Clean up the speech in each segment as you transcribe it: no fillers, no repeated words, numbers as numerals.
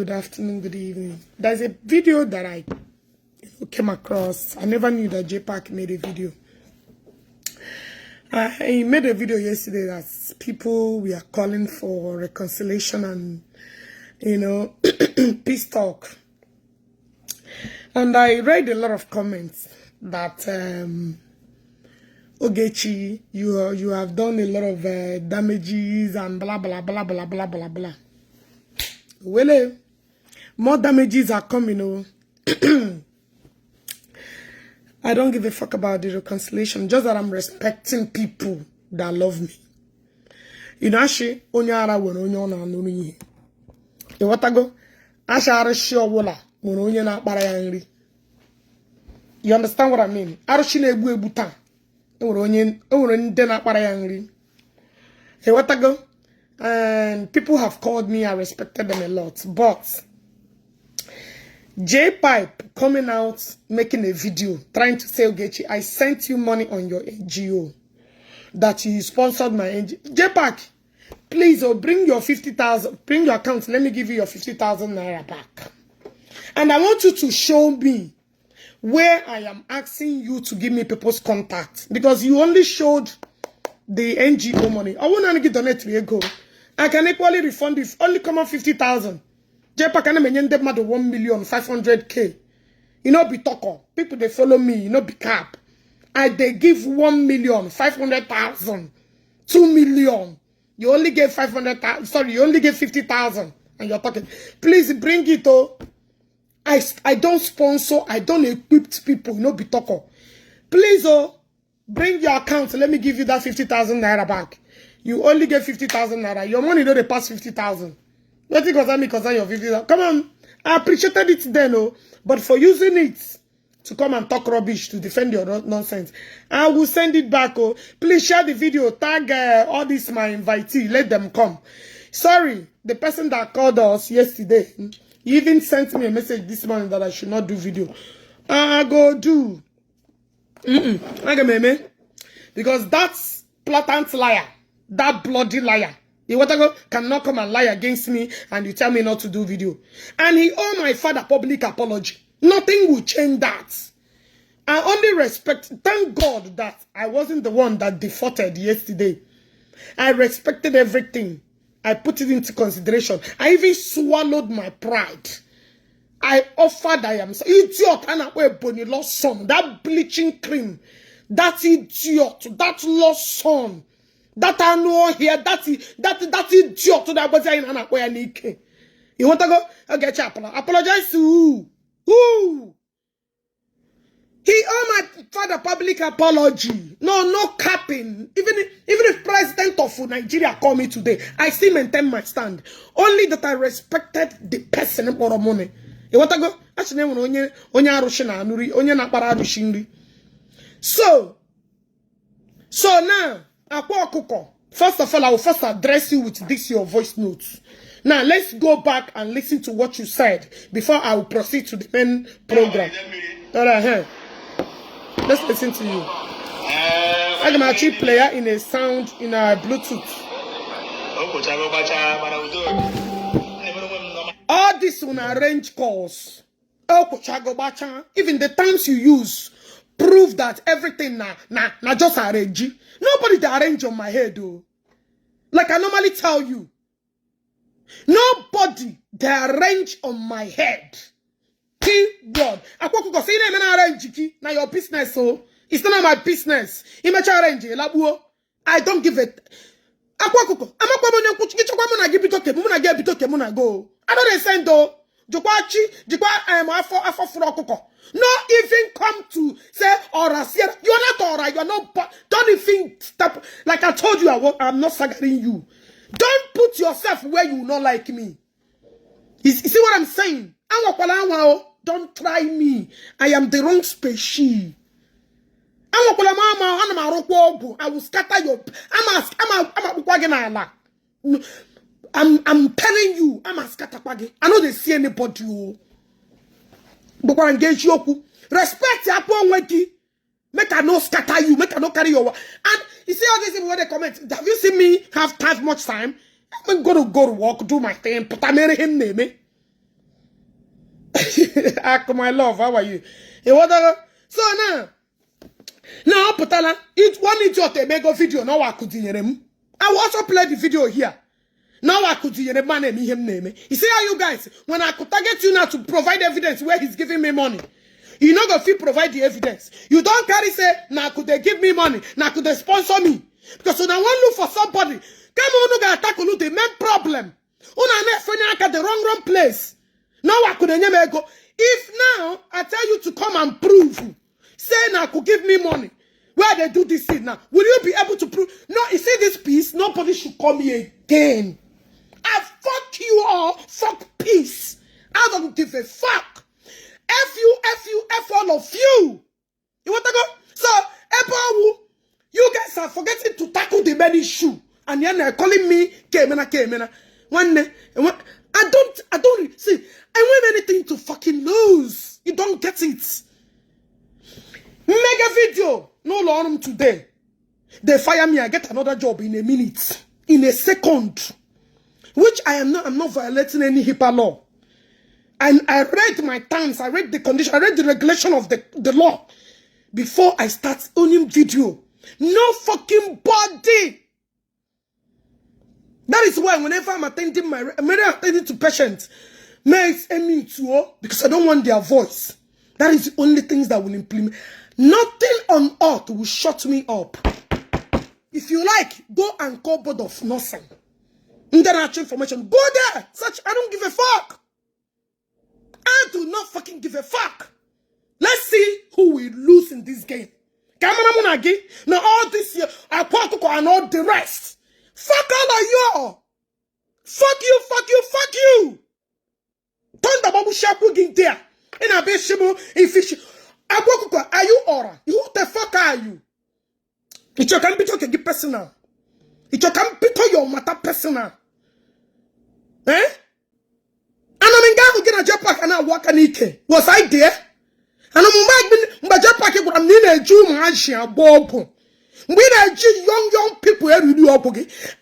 good afternoon, good evening. There's a video that I came across. I never knew that Jpac made a video. He made a video yesterday that people we are calling for reconciliation and, you know, peace talk. And I read a lot of comments that Ogechi, you have done a lot of damages and blah blah blah blah blah blah blah. Well, more damages are coming. Oh. I don't give a fuck about the reconciliation. Just that I'm respecting people that love me. You know, she onyara when onyona nuri. You what I go? Ashara sure wola when onyana barayangri. You understand what I mean? Arushine ebu ebuta. And people have called me, I respected them a lot. But Jpac coming out, making a video, trying to say, Ogechi, I sent you money on your NGO, that you sponsored my NGO. Jpac, please, bring your 50,000, bring your account, let me give you your 50,000 naira back. And I want you to show me where I am asking you to give me people's contact, because you only showed the NGO money. I want to get donate to you. I can equally refund if only come on 50,000. Jpac can mention them at 1,500,000. You know, be talker. People they follow me. You know, be cap. They give 1,500,000, 2 million. You only gave 500,000. Sorry, you only gave 50,000, and you're talking. Please bring it. Oh. I don't sponsor, I don't equip people, you know, be talker. Please, bring your account, let me give you that 50,000 naira back. You only get 50,000 naira. Your money don't pass 50,000. What it concern me concern your 50,000? Come on, I appreciated it then, but for using it to come and talk rubbish, to defend your nonsense, I will send it back. Please share the video, tag all this my invitee, let them come. Sorry, the person that called us yesterday, he even sent me a message this morning that I should not do video. I go do. Because that's blatant liar. That bloody liar. You want to go? Cannot come and lie against me and you tell me not to do video. And he owe my father public apology. Nothing will change that. I only respect, thank God that I wasn't the one that defaulted yesterday. I respected everything. I put it into consideration. I even swallowed my pride. I offered I am idiot and I Bonnie lost son. That bleaching cream. That idiot. That lost son. That I know here. That idiot that was in an Nike. You want to go? I'll get you apologize to who? Who? He owe my father public apology. No capping. Even if President of Nigeria call me today, I still maintain my stand. Only that I respected the person for money. You want to go? So now, Akwa Ọkụkọ, first of all, I will first address you with this your voice notes. Now let's go back and listen to what you said before I will proceed to the main program. Let's listen to you. I'm a cheap player in a sound in a Bluetooth. All this on arrange calls. Even the times you use prove that everything na just arrange. Nobody they arrange on my head though. Like I normally tell you. Nobody they arrange on my head. Keyword. Akwa Ọkụkọ say na arrange na your business, so it's not my business. Arrange I don't give it. Akwa Ọkụkọ go. I don't send though. Not even come to say or you're not alright. You're not. Don't even stop. Like I told you, I'm not sagging you. Don't put yourself where you not like me. You see what I'm saying? Don't try me. I am the wrong species. I will scatter your. I'm telling you, I'm a scatterpage. I know they see anybody. But I engage you. Respect your point. Make I no scatter you. Make I no carry your. And you see all these people when they comment. Have you seen me have much time? I'm going to go to work, do my thing, but I marry him, name. Akụ, my love, how are you? So now putala one idiot emego video now I could I will also play the video here. Now I could man name him name. You see how you guys, when I could target you now to provide evidence where he's giving me money, you not gonna provide the evidence. You don't carry say now could they give me money, now could they sponsor me? Because when I want to look for somebody, come on, no attack the main problem. Una the wrong place. Now I could go. If now I tell you to come and prove, say now could give me money, where they do this thing now, will you be able to prove? No, you see this piece, nobody should call me again. I fuck you all, fuck peace. I don't give a fuck. F all of you. You want to go? So, you guys are forgetting to tackle the main issue. And then they're calling me Kemena. I don't see. I want anything to fucking lose. You don't get it. Mega video. No long today. They fire me. I get another job in a minute. In a second. Which I'm not violating any HIPAA law. And I read my terms. I read the condition. I read the regulation of the law. Before I start owning video. No fucking body. That is why whenever I'm attending to patients, because I don't want their voice. That is the only things that will implement. Nothing on earth will shut me up. If you like, go and call board of nursing. International information. Go there. Such I don't give a fuck. I do not fucking give a fuck. Let's see who will lose in this game. Now all this year, Akwa Ọkụkọ and all the rest. Fuck all of you. Fuck you. Turn the babu shabu in there. In a bishibu, in fish. Akwa Ọkụkọ, are you aura? Who the fuck are you? It you can be talking personal. It you can be your matter personal. Eh? And I'm in Akwa Jpac and I walk an Ike. Was I there? And I'm Jpac but I'm in a Jew Mashi Bobo. We are young people here with you. And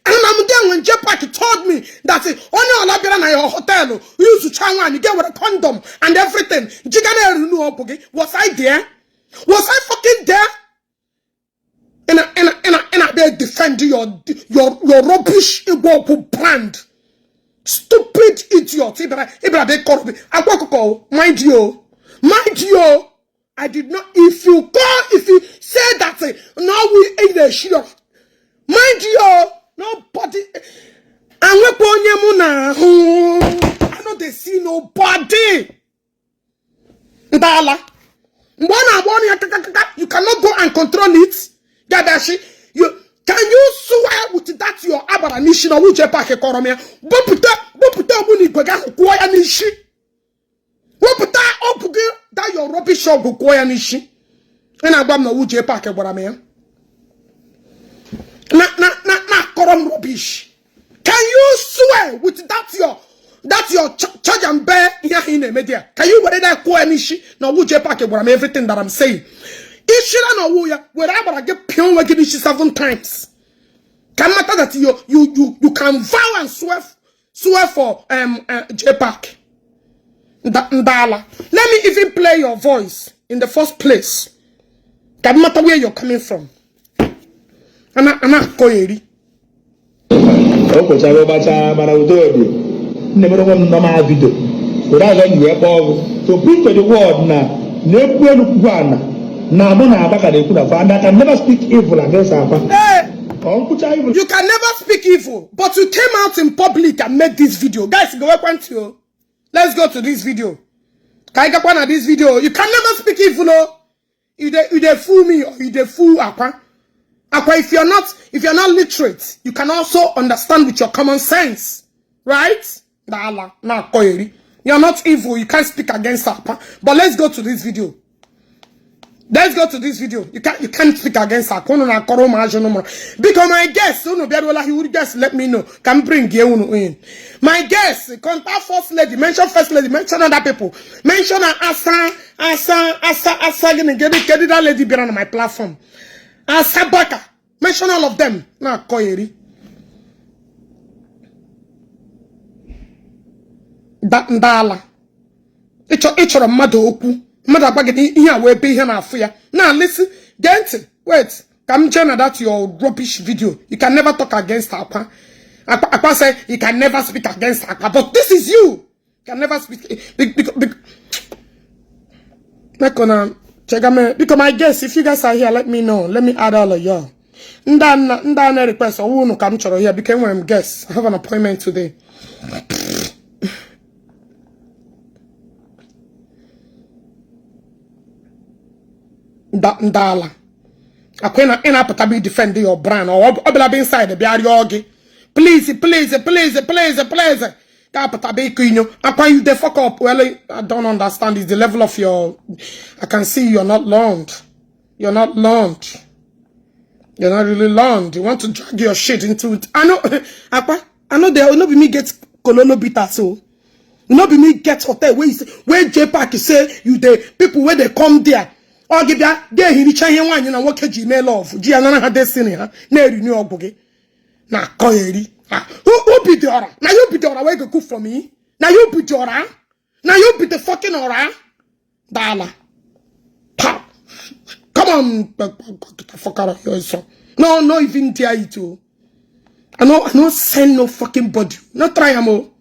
I'm there when Jpac told me that only on a hotel we used to try one, you get with a condom and everything. Was I there? Was I fucking there? And I defend your rubbish Igbo brand. Stupid idiot. They call me. Mind you. I did not. If you say that, now we ain't a sure. Mind you, nobody. I know they see nobody. You cannot go and control it. Can you swear with that your abaranishi or Jpac economy? That your rubbish shop go nishi. And I bam no Jpac economy. Na korom rubbish. Can you swear with that your charge and bear here in the media? Can you wear that nishi? No Jpac economy everything that I'm saying. Ishira no wuya, wherever I get pion wagish 7 times. Can matter that you can vow and swear for Jpac. Ndala. Let me even play your voice in the first place. Can matter where you're coming from. Ana koyeri. Okocha bacha bara udodi. Never one normal video. Without when you above to preach to the word na nepuelu na mona abaka de kuda and I can never speak evil against our you can never speak evil, but you came out in public and made this video. Guys, go back to you. Let's go to this video. Can I get one of this video? You can never speak evil, no. You they fool me or you they fool Akwa. Akwa, if you're not literate, you can also understand with your common sense, right? You're not evil. You can't speak against Akwa. But let's go to this video. Let's go to this video. You can't speak against her. Because my guest, he would just let me know. Can bring you in. My guest, contact first lady, mention first lady, mention other people. Mention Asa, get that lady be on my platform. Asa Baka. Mention all of them. Now, Koyeri. Ndala. ịchọrọ mmadụ okwu mmadụ agbagide ihe a wee be ihe na-afụ ya. Now listen, get it. Wait, come join that your rubbish video. You can never talk against Akwa. Akwa say you can never speak against Akwa, but this is you. You can never speak because my guess, if you guys are here, let me know. Let me add all of y'all. Nda request or no come here because when I'm guest, I have an appointment today. Ndala. Akwena ina patabi defend your brand or obla be inside the biariogi. Please. Akwa you the fuck up. Well, I don't understand. It's the level of your. I can see you're not learned. You're not learned. You're not really learned. You want to drag your shit into it. I know. Akwa. I know there will not be me get kololo bitter so. Not be me get hotel where Jpac say you the people where they come there. Or give ya there he change one you know what can you love. G anana had destiny ha. Na renew ogoge. Na koyeri. Who be the ora? Now you be the ora where you cook for me? Now you be the ora? Now you be the fucking ora? Dala. Come on, get the fuck out of here, son. No, even dare you to. I no send no fucking body. Not try amo.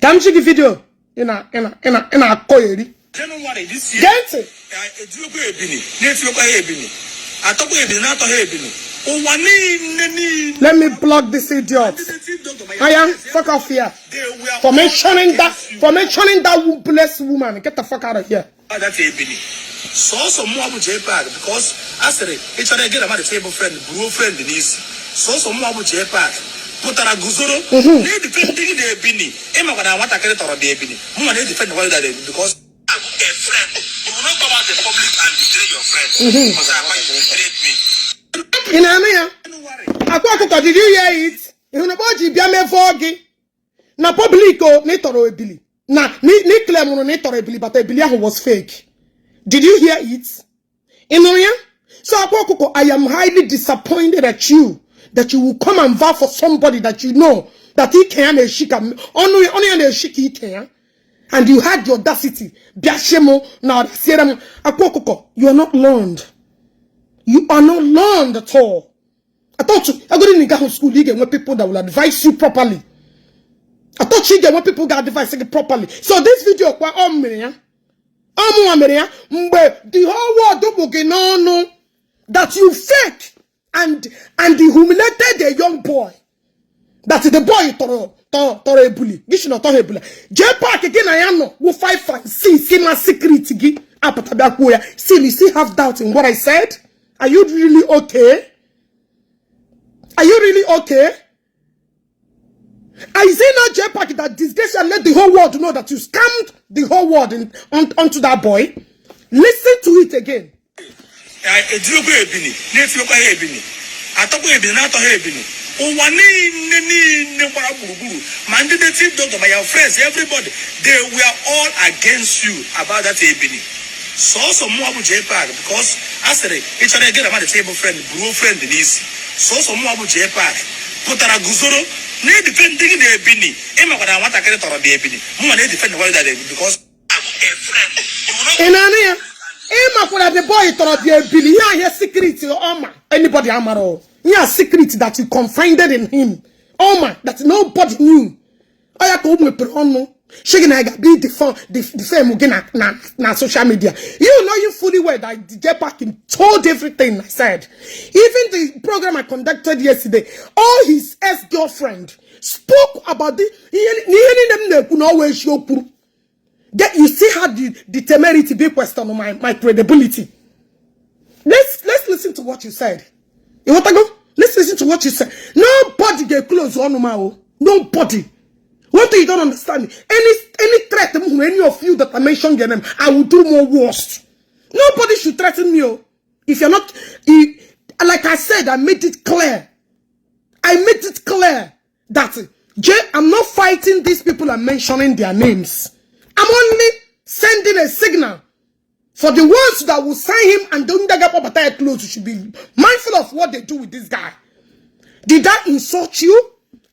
Come see the video. In a koyeri. January this year. Get it. Let me block this idiot. I am fuck off here. For mentioning that blessed woman. Get the fuck out of here. That's a Bini. So some more with Jpac because I said it's a get about the table friend, bro friend in this. So some more with Jpac. Put a guzoro. They defending the Bini. Emma, when I want to get it or the Bini. Who they defend all that because I'm a friend. You will not come out in public and betray your friend. Because I want you to betray me. In Amia, Akwa Ọkụkọ, did you hear it? You know about Jibiame Fogi. Na publico, Netoro Ebili. Na, ni claim on Netoro Ebili, but Ebili was fake. Did you hear it? In Amia? So Akwa Ọkụkọ, I am highly disappointed at you that you will come and vow for somebody that you know that he can shika only a shiki he can. And you had the audacity. Biashemo, now, Akwa Ọkụkọ, you are not learned. You are not learned at all. I thought I go to the school again where people that will advise you properly. I thought you get when people got advice properly. So this video kwa the whole world know that you fake and humiliated a young boy. That is the boy toro bully. This not toro bully. Jpac again I am no. Will fight see my security gi. See, you still have doubt in what I said. Are you really okay? Are you really okay? I say not Jpac that disgrace and let the whole world know that you scammed the whole world onto that boy. Listen to it again. Everybody, they were all against you about that Ebini. So some more with Jpac because I said it's a get about the table friend, bro friend in this. So some more with Jpac. Put a guzoro, they defending the Ebini. Emma, when I want to get it or the Ebini. Mama, they defend what that because I'm a friend. And Emma, when the boy told the Ebini, yeah, secret to Oma. Anybody Amaro. Yeah, secret that you confided in him. Oma, that nobody knew. I told me, she can be the same again na social media. You know you fully well that Jpac told everything I said. Even the program I conducted yesterday, all his ex-girlfriend spoke about the you see how the temerity be question on my credibility. Let's listen to what you said. You want to go? Let's listen to what you said. Nobody get close on my nobody. What do you don't understand? Any threat, any of you that I mentioned your name, I will do more worse. Nobody should threaten me. If you're not, like I said, I made it clear. I made it clear that I'm not fighting these people and mentioning their names. I'm only sending a signal for the ones that will sign him and don't get close. You should be mindful of what they do with this guy. Did I insult you?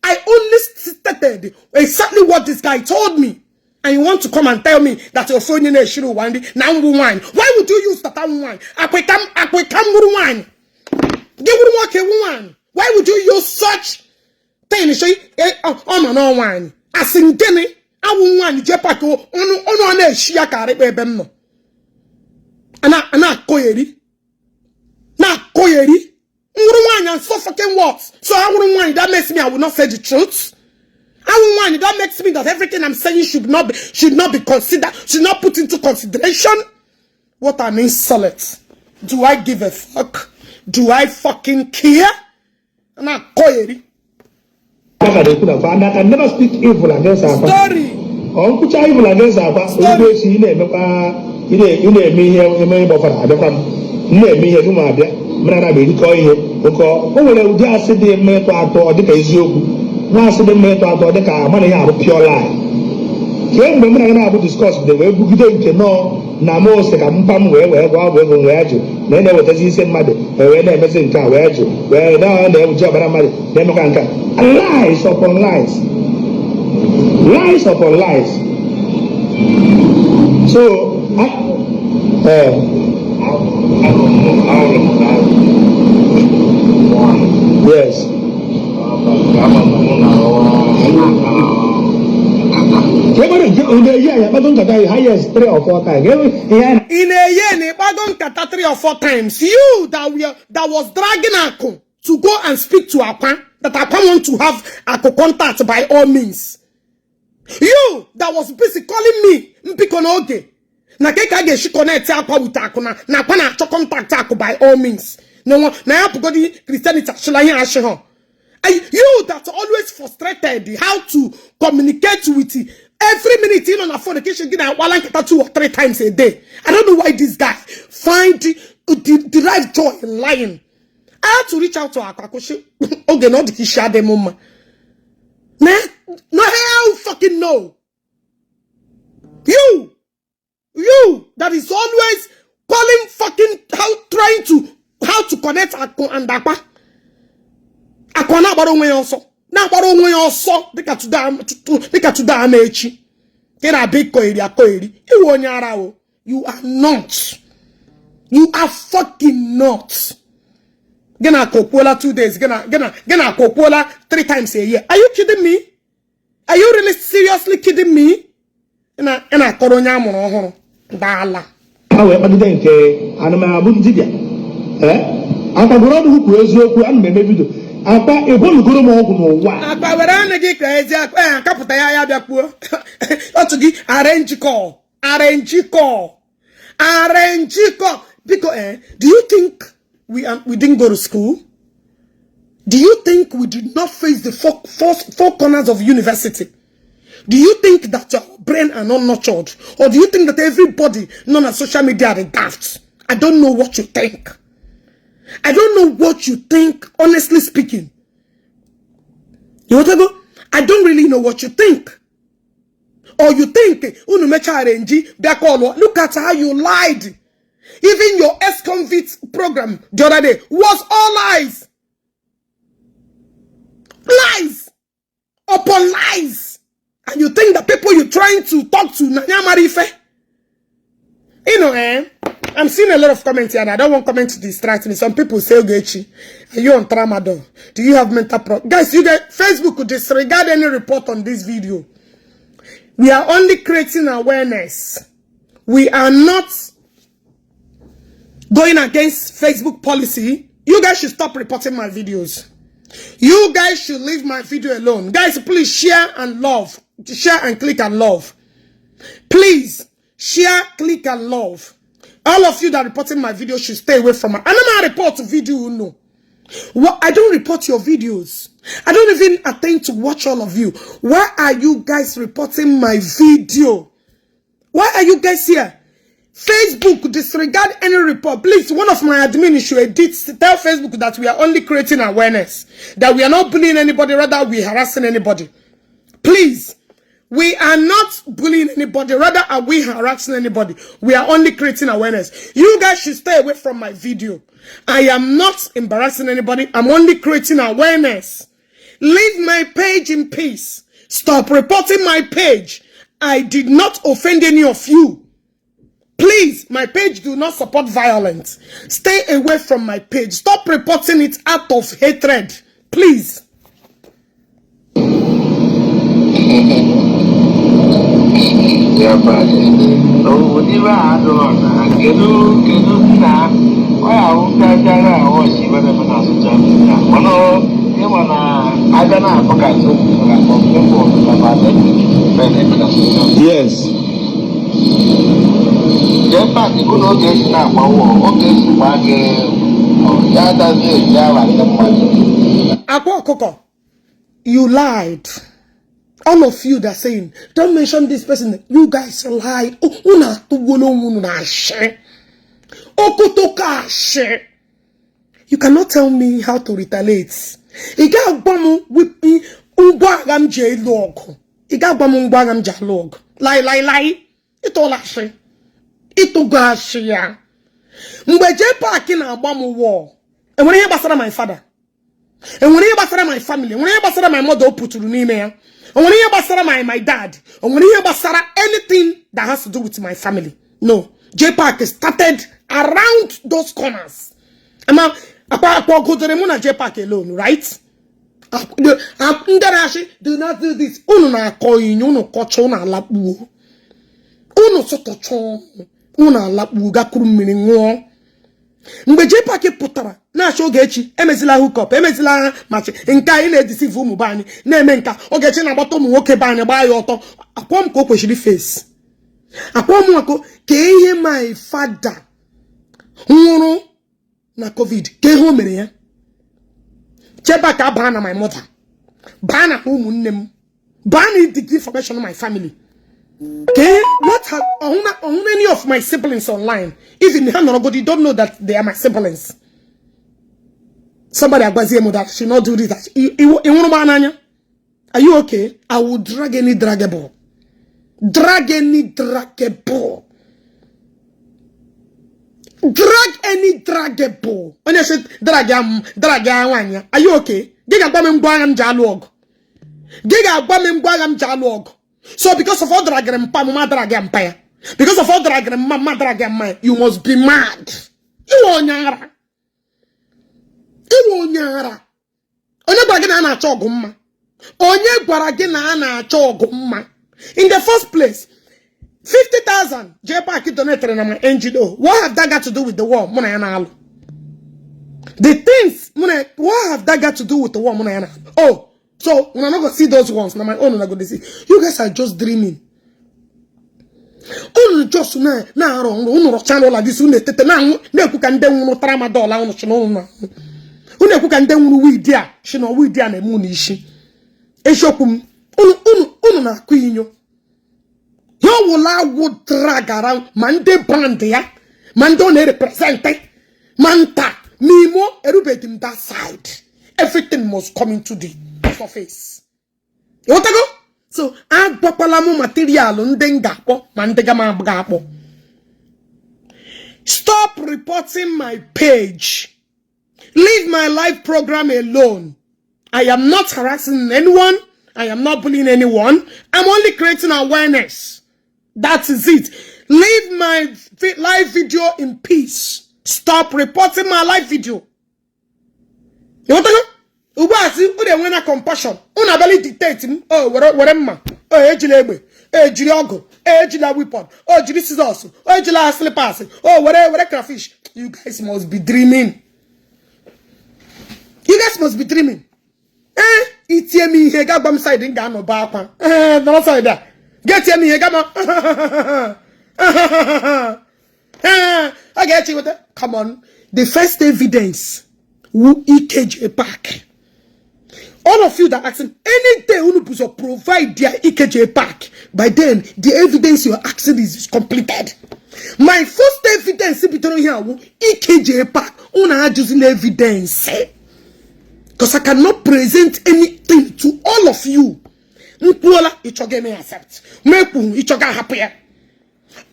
I only stated exactly what this guy told me. And you want to come and tell me that you're phoning a shiru wine, now wine. Why would you use that wine? Akwekam wine. Give one. Why would you use such thing? Oh, wine. As in Denny, I won't want Jpac on a shiakare bebem. Ana koyeri. Na koyeri. Wine and so fucking what? So I wouldn't want that makes me I will not say the truth. I wouldn't want that makes me that everything I'm saying should not be considered, should not put into consideration. What an insult. Do I give a fuck? Do I fucking care? Na koyeri. And I can never speak evil against our Story. Uncle evil against our always in me here to my dear. Mara be call here. Because when we just sit there, me to ato the Kazoku. Now sit there, me to ato the car, money have pure lie. When we are going to discuss the way we didn't know, Namo Sekampam, where you. Then there was a decent mother, where they messing car, where you. Where now they will job at a mother, then lies upon lies. Lies upon lies. So, yes. In a year, I don't get highest 3 or 4 times. In a year, I don't get 3 or 4 times. You that was dragging Akwa to go and speak to Akwa, that Akwa want to have Akwa contact by all means. You that was busy calling me Mpikonoge. Na kekage she connect Akwa with Akwa na Akwa na contact Akwa by all means. No one na help go the Christianity shalahin asheho. You that always frustrated how to communicate with every minute in on a phone occasion get 2 or 3 times a day. I don't know why this guy find derive joy in lying. I had to reach out to Akwa. Okay, not the Kishade mama. No hell fucking no. You that is always calling fucking how to connect Akwa and Akwa. Akwa na gbara onwe ya ọsọ. Na gbara onwe ya ọsọ dịka tuda amechi. Kena big koiri. Iwu onye ara o. You are not. You are fucking not. Gena kopola 2 days. Gena kopola 3 times a year. Are you kidding me? Are you really seriously kidding me? Ena koronya amụrụ ọhụrụ. Dala. Awe kpagide nke anụmanụ dibịa. Akwa goro ọdụ kwuo eziokwu ana m eme video. Akwa ebolugoro m ọgwụ n'ụwa. Akwa were ane gị ka ezi akwa kapụta ya bịa kwuo. Otu gị arrange call. Because do you think we didn't go to school? Do you think we did not face the four corners of university? Do you think that your brain are not nurtured? Or do you think that everybody not on social media are daft? I don't know what you think. I don't know what you think, honestly speaking. You want to go? I don't really know what you think. Or you think, look at how you lied. Even your ex-convict program the other day was all lies. Lies upon lies. And you think the people you're trying to talk to, you know, I'm seeing a lot of comments here and I don't want comments to distract me. Some people say, Ogechi, are you on tramadol? Do you have mental problems? Guys, Facebook could disregard any report on this video. We are only creating awareness. We are not going against Facebook policy. You guys should stop reporting my videos. You guys should leave my video alone. Guys, please share and love. Share and click and love. Please share, click and love. All of you that are reporting my video should stay away from it. I don't report video, no. Well, I don't report your videos. I don't even attempt to watch all of you. Why are you guys reporting my video? Why are you guys here? Facebook disregard any report. Please, one of my admin should tell Facebook that we are only creating awareness. That we are not bullying anybody, rather we are harassing anybody. Please. We are not bullying anybody, rather are we harassing anybody. We are only creating awareness. You guys should stay away from my video. I am not embarrassing anybody. I'm only creating awareness. Leave my page in peace. Stop reporting my page. I did not offend any of you. Please, my page do not support violence. Stay away from my page. Stop reporting it out of hatred. Please. Yeah, but no, we never had on. Yes. Jpac, you could not get now. Ogechi Akwa Ọkụkọ, you lied. All of you that are saying, don't mention this person. You guys lied. You cannot tell me how to retaliate. You got one with me. Lie. It all ashe. It all ashe ya. Mgbe Jpac na agbamu war. And when you basara my father. And when you basara my family. When you basara my mother puturu n'ime ya. And when you basara my dad. And when you basara anything that has to do with my family. No. Jpac started around those corners. Ama Akwa Ọkụkọ na Jpac alone, right? Do not do this. Unu na koyin, unu kocho na alapu. Unu sotocho, unu alapu gakuru mmiri nwụọ. Mgbe Jpac pụtara na-achọ Ogechi emezila hookup, emezila machi nke anyị na-edisive ụmụ banyị na-eme nka Ogechi na-agbata ụmụ nwoke banyị gbaa ya ọtọ. Akwa m ka o kwesịrị face. Akwa m nwako ka ihe my father nwụrụ na COVID ka ihe o mere ya. Jpac abaa na my mother, baa na ụmụnne m, baa na the information of my family. Okay, what have any of my siblings online? Even nobody don't know that they are my siblings. Somebody agbazie that she not do this. Are you okay? I will drag any draggable. Drag any draggable. Drag any draggable. When I said drag, are you okay? Giga bamem gwagam jalog. Giga bamem gwagam jalog. So because of all dragam mama dragam paya. Because of all dragam mama dragam, you must be mad. You onyara. You onyara. Onye gwagina na chogumma. Onye gwagina na chogumma. In the first place, 50,000 Jpac donated on my NGO. What have that got to do with the war? The things, what have that got to do with the war? Oh, so when I'm not going to see those ones, now my own, I'm going to see. You guys are just dreaming. Oh, just now, channel like this, now, can then $1 who can then we dear, she know we dear and moonishi. A shokum, na queen. You will I would drag around Mande Brandia, Mandone represented, Manta, Mimo, everything that side. Everything must come into the surface. You want to go? So, add Popalamu material, Undengapo, Mandegama Gapo. Stop reporting my page. Leave my live program alone. I am not harassing anyone. I am not bullying anyone. I'm only creating awareness. That is it. Leave my live video in peace. Stop reporting my live video. You want to go? Ubasi, ude wena compassion. Una belly dictate him. Oh, whatever. Oh, ejilebe. Ejiliogo. Ejila weapon. Oh, jili scissors. Oh, ejila slippers. Oh, whatever crayfish. You guys must be dreaming. You guys must be dreaming. It's me here. Got bomb side in Ghana. Bapa. No side there. Get here me here. Come on. I get you with that. Come on. The first evidence. Who Jpac. All of you that asking any day who provide their Jpac. By then, the evidence you are asking is completed. My first evidence between here Jpac. Una using evidence. Because I cannot present anything to all of you. Mpuola, it will me accept. Mepu, it will happy.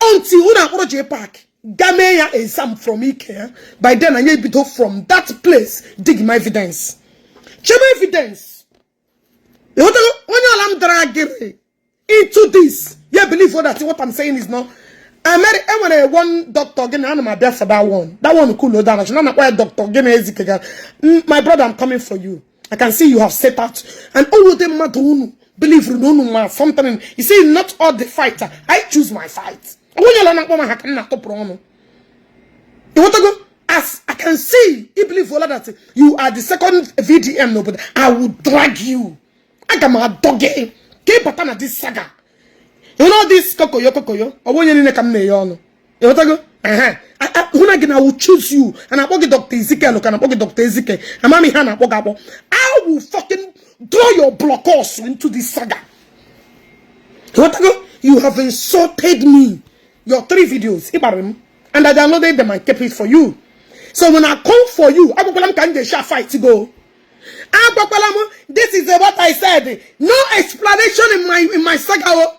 Until una Jpac, gameya exam from Ike. By then I need to from that place dig my evidence. Check my evidence. When I'm dragging into this, you believe what I'm saying is not. I met a one doctor again, and my best for that one. That one cool down. I should not acquire doctor again. My brother, I'm coming for you. I can see you have set out. And all of them believe something. You see, not all the fighter. I choose my fight. As I can see, you believe that you are the second VDM, no, but I will drag you. I got my dog game. Keep pattern of this saga. You know this kokoyo. I want you to come near. You want to go? I will choose you. And I will get Dr. Ezekiel. And I will get Dr. Ezekiel. And Mommy Hannah. I will fucking draw your blockers into this saga. You want to go? You have insulted me. Your 3 videos. And I downloaded them and kept it for you. So when I come for you, I fight to go. This is what I said. No explanation in my saga.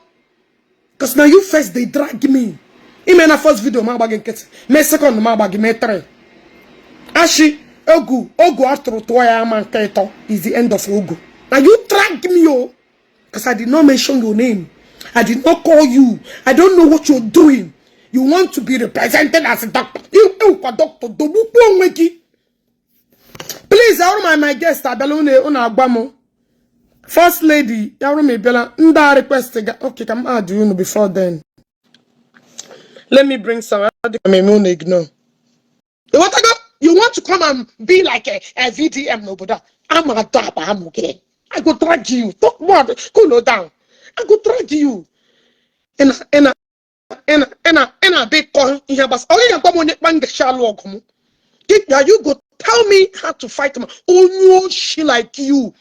Because now you first they drag me. In my first video, my second, my 3. Ashi, Ogu after Toya is the end of Ogu. Now you drag me, because I did not mention your name. I did not call you. I don't know what you're doing. You want to be represented as a doctor. You doctor. Please, I my guest. First lady, Bella, request. Okay, come add you before then. Let me bring some. Ignore. You want to come and be like a VDM, no, but I'm a dab. I'm okay. I go drag you. Talk more. Cool down. I go drag you. And a big call in here, but you go tell me how to fight him. Oh no, she like you.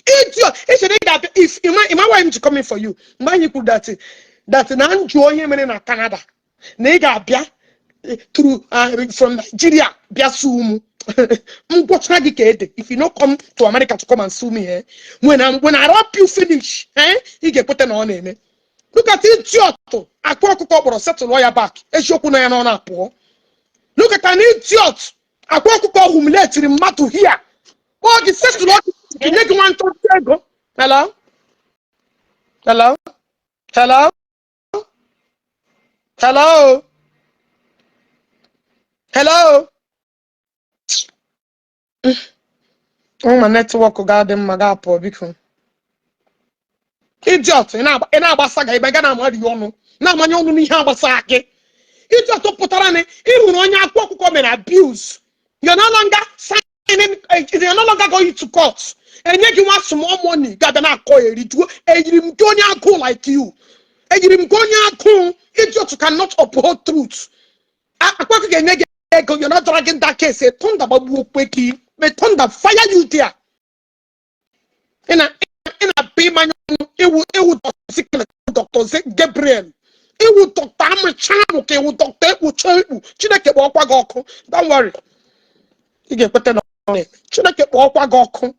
Idiot. If I want him to come in for you, man, you could that now enjoy him in Canada. Nega bia through from Nigeria, bia sue. If you not come to America to come and sue me, when I rap you finish, you get put on him. Look at idiot. Akwa Ọkụkọ set to lawyer back. Look at an idiot. Akwa Ọkụkọ humiliated him to here. Oh, the set to lawyer. Hello? Hello? Hello? Hello? Hello? Oh, my network got them my gap or because. Idiot, in Abasaga, I began to marry you. Now, my own Habasaki. Idiot to put on it, even when you come and abuse. You're no longer signing, you're no longer going to court. And yet you want some more money. Got an alcohol, and you don't go like you. And you don't idiot cannot uphold truth. You're not dragging that case. Thunder, may thunder fire you there. In a payment, it would Dr. Gabriel. It would Dr. Amacham, okay, would Dr. Chineke Wakwa. Don't worry. You get put on it. Chineke Wakwa.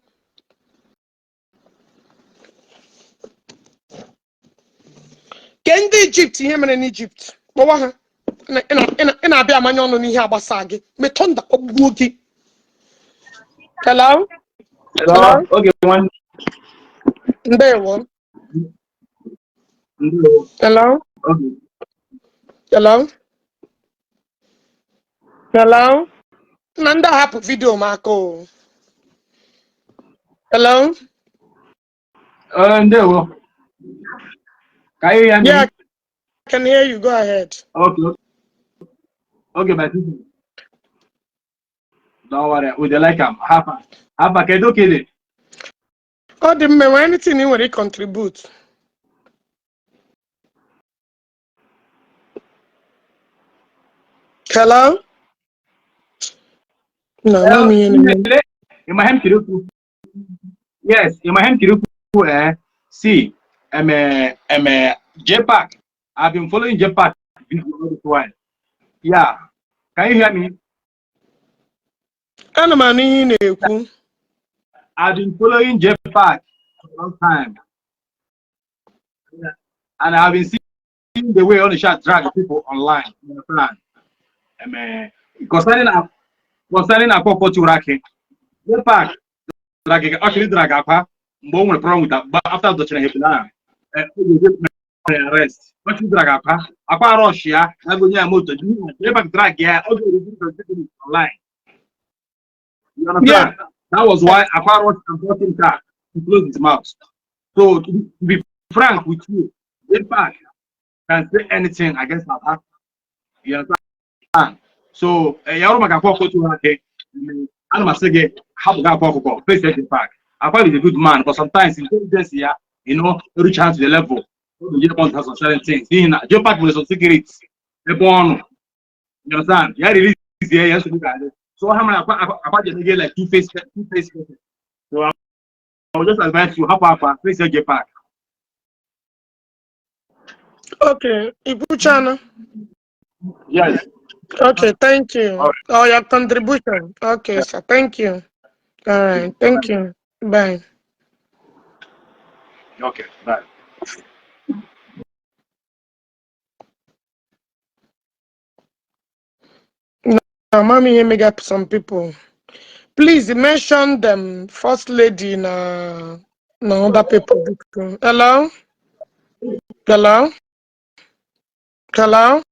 Can the Egypt, him in Egypt? But and I be a man on here Basagi. Me thunder Obugi. Hello? Hello? Okay, one. There one. Hello? Okay. Hello? Hello? Nanda happen video, Marco. Hello? There we Can you hear me? Yeah, I can hear you. Go ahead. Okay. Okay, my sister. Don't worry. Would you like half a kedo kid? Oh, the man, anything you want to contribute? Hello? No, not me anymore. In my hand, yes, in my hand, see, I'm a Jpac. I've been following Jpac all this while. Yeah. Can you hear me? I've been following Jpac for a long time. And I've been seeing the way all the shots drag people online. Concerning Akwa Ọkụkọ Jpac, actually drag Akwa But when problem with that, but after the channel, arrest. What you drag Akwa Russia, I go near motor. Never drag yeah. Online. You Yeah. understand? That was why Akwa Russia and car to close his mouth. So to be frank with you, Jpac can say anything against Papa. You understand? So Yaro Makapoko to her. I must say, how to go face Jpac. Akwa is a good man, but sometimes intelligence here, reach out to the level. You don't have some certain things. Jpac with some secrets. You understand? Yeah, release here. Yes, look at it. So how many Akwa just get like two face. So I will just advise you how face Jpac. Okay. Ibu channel. Yes. Okay, thank you. All right. Oh, your contribution. Okay, sir. Thank you. All right. Thank you. Bye. Okay. Bye. Now, mommy, here make up some people. Please mention them. First lady, no other people. Hello? Hello? Hello?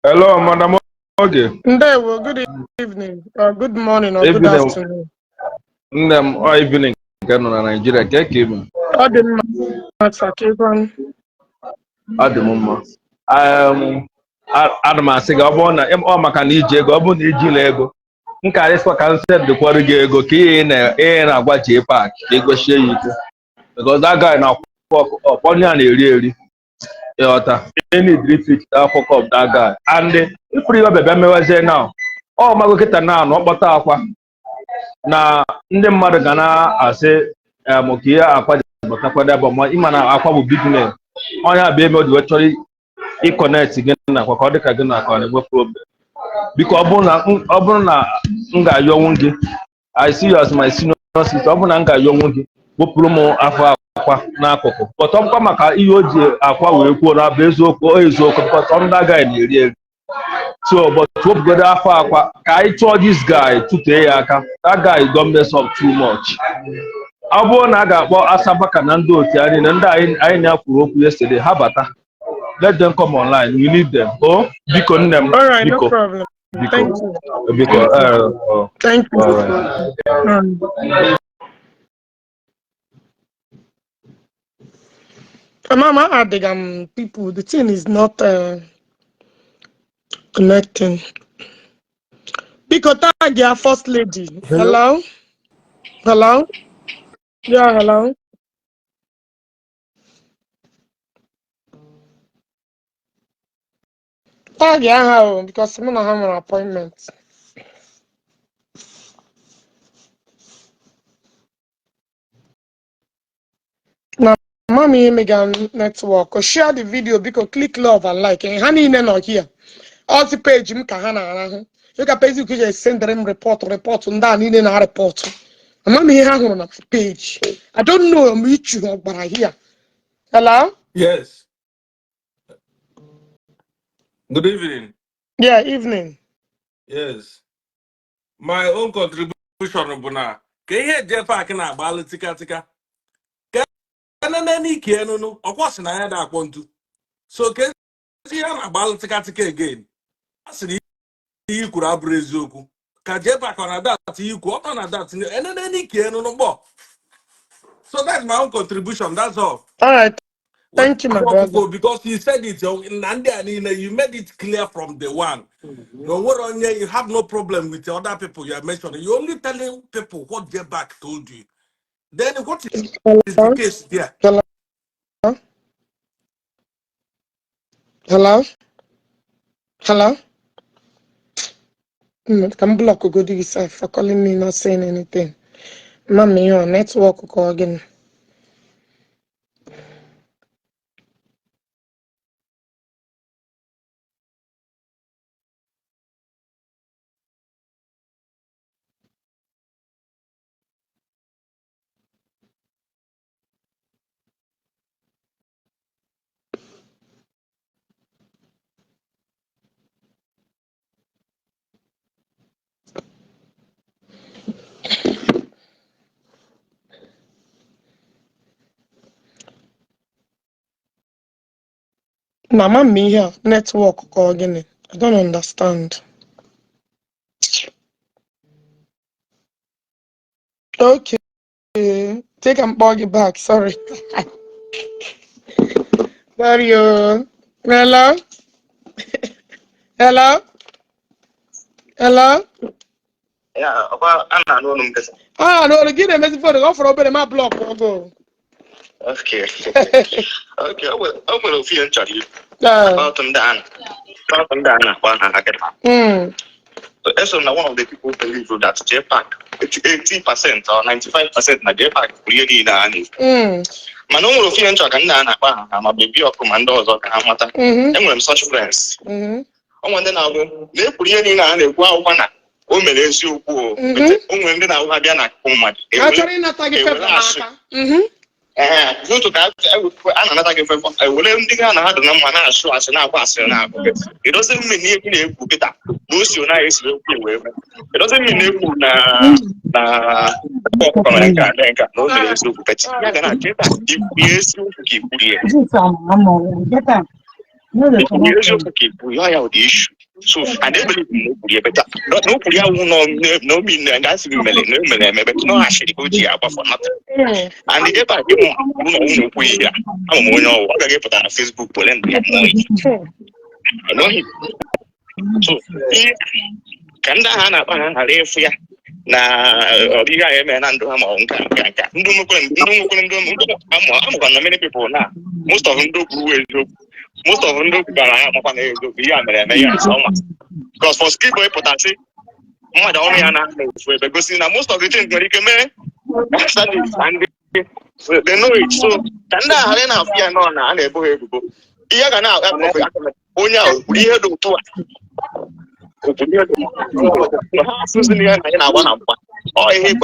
Hello, Madam Oge. Ndewo, good evening, or good morning, or good Evening, afternoon. nne m ọ evening nke nọ na Naịjirịa ka eke ime Ọ dị mma, Sakikwan. ọ dị m mma. Ana m asị gị ọ bụrụ na ọ maka na iji ego ọ bụrụ na ijila ego m ka arịsịkwa ka m sendịkwara gị ego ka ihe na-agwa Jpac ka egosie ya ike because that guy na ọkpọnye a na-eri eri ịghọta need refit that fuck up that guy and ịpụrụ ihe ọbịa mewezie na ọ mago kịta na anụ ọkpọta akwa na ndị mmadụ ga na-asị ka ihe akwa bụtakwada bụ ma ịma na akwa bụ biznes onye abịa eme odiwe chọrọ ịkọnekt gị na akwa ka ọ dịka gị na akwa na-enwe problem biko ọ bụrụ na m ga-ayọnwu gị I see you as my senior sister ọ bụrụ na m ga-ayọnwu gị wepụrụ m afọ akwa n'akụkụ pọtọmkwa maka ihe o ji akwa wee kwuo na bụ eziokwu pọtọ ndị agaghị na-eri eri so but wepụgodo afọ akwa ka anyị chọọ this guy tụtee ya aka that guy don mess up too much ọ bụrụ na a ga-akpọ Asabaka na ndị otu ya niile ndị anyị na-akwuru okwu yesterday ha bata let them come online we need them biko nne m All right, no biko problem. Thank you. biko Thank you. all right. Mama, adding people, the thing is not connecting. Because tag your first lady. Hello? Hello? Yeah, hello? Tag your because I'm gonna have an appointment. Now, mommy, Megan network. Share the video because click love and like. And honey, not here. All the page, Kahana. You can pay you can send them report, and then in a report. I'm here on a page. I don't know meet you, but I hear. Hello? Yes. Good evening. Yeah, evening. Yes. My own contribution bụ na ka ihe Jpac na-agbalị tika ka nene ike nụnụ ọkwa sị na ya da akpọ ntu so ka ezi ya na-agbalị tika again a sị na ihe kwuru abụrụ eziokwu ka Jpac ọ na dat ikwu ọ na dat enene ike nụnụ gbọ so that's my own contribution, that's all. All right. Thank you, my brother. Because you said it in Nandi, you made it clear from the one. No, you have no problem with the other people you are mentioning. You're only telling people what Jpac told you. Then what is the case there? Hello? Hello? Hello? Can block go do yourself for calling me not saying anything. Mommy, your network call again. Mama me here network again. I don't understand. Okay. Take and bug it back. Sorry. Sorry. Hello? Hello? Hello? Yeah, about Anna no num kasa. Ah, no, give them message for the offer open my block. Go. Okay. Okay, I will feel charge about them down. About them down one and I get Mm. so that's one of the people believe that Jpac 80% or 95% na Jpac really na ani. Mana ụmụ ofi nchọ ka nna na-akpa ha ma bebi ọkụ ma ndị ọzọ ka ha mata. Enwere m such friends. Ọnwa ndị na-abụ na-ekwuru ihe niile a na-ekwu akwụkwọ na o mere eziokwu o. Onwe ndị na-ahụ ha bịa na akụkụ mmadụ. Zoto ka a na-anata gị fefọ ewere ndị ga na ha dị na mma na-asụ asị na-akwa asịrị na-akụ gị. It doesn't mean na ekwu na-ekwu kịta na o si na esi ekwu wee mee. It doesn't mean na ekwu na ọkụkọ mere nke a mee nke a na o mere eziokwu peti. Ya ga na Jpac ikwu eziokwu ka ikwuru ya. Eziokwu ka ikwuru ya ụdị ishu. So I don't believe in no better. No Korea no mean and that's me but no actually go for nothing. And the Jpac no Korea. I'm no I get put on Facebook to lend I know him. So kanda hana refu ya na obiga eme na ndo ha ma nka nka ndu I'm many people now. Most of them do most of them don't because for skill boy potency, more than only an because most of the things that you can make they know it. So can that arena fear no na and ebo ebo. Iya kana onya we head to oh, he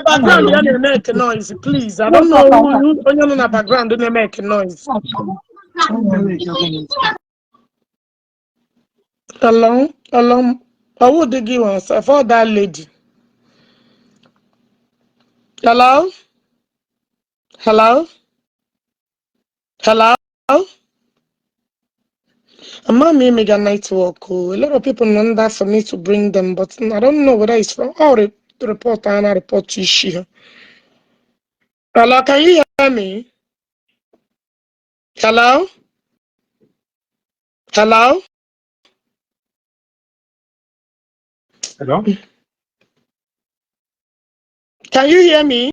background make noise, please. I don't know who on the background don't make noise. Hello. I would give us for that lady. Hello. I'm not mega network. A lot of people know that for me to bring them, but I don't know whether it's from our report and a report issue. Hello, can you hear me? Hello? Hello? Can you hear me?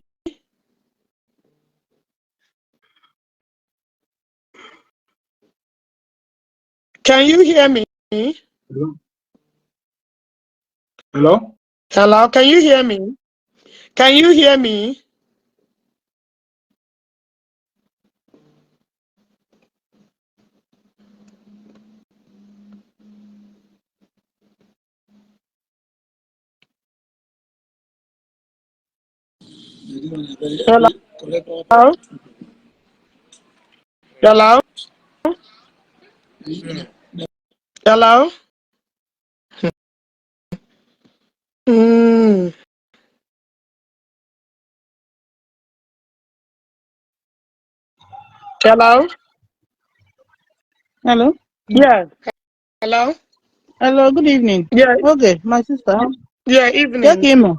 Can you hear me? Hello? Hello, can you hear me? Can you hear me? Hello? Hello? Hello? Hello? Hello? Yeah. Hello? Hello, good evening. Yeah. Okay, my sister. Yeah, evening. Take him.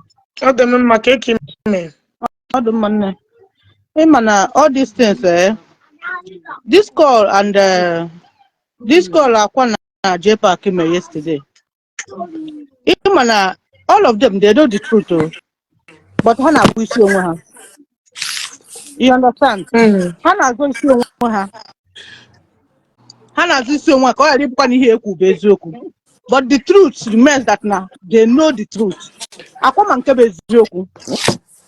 All these things, this call and this call Akwa and Jpac came yesterday. All of them, they know the truth, but Hannah wish you her. You understand? Hannah going to her. Hannah is so much. But the truth remains that now they know the truth.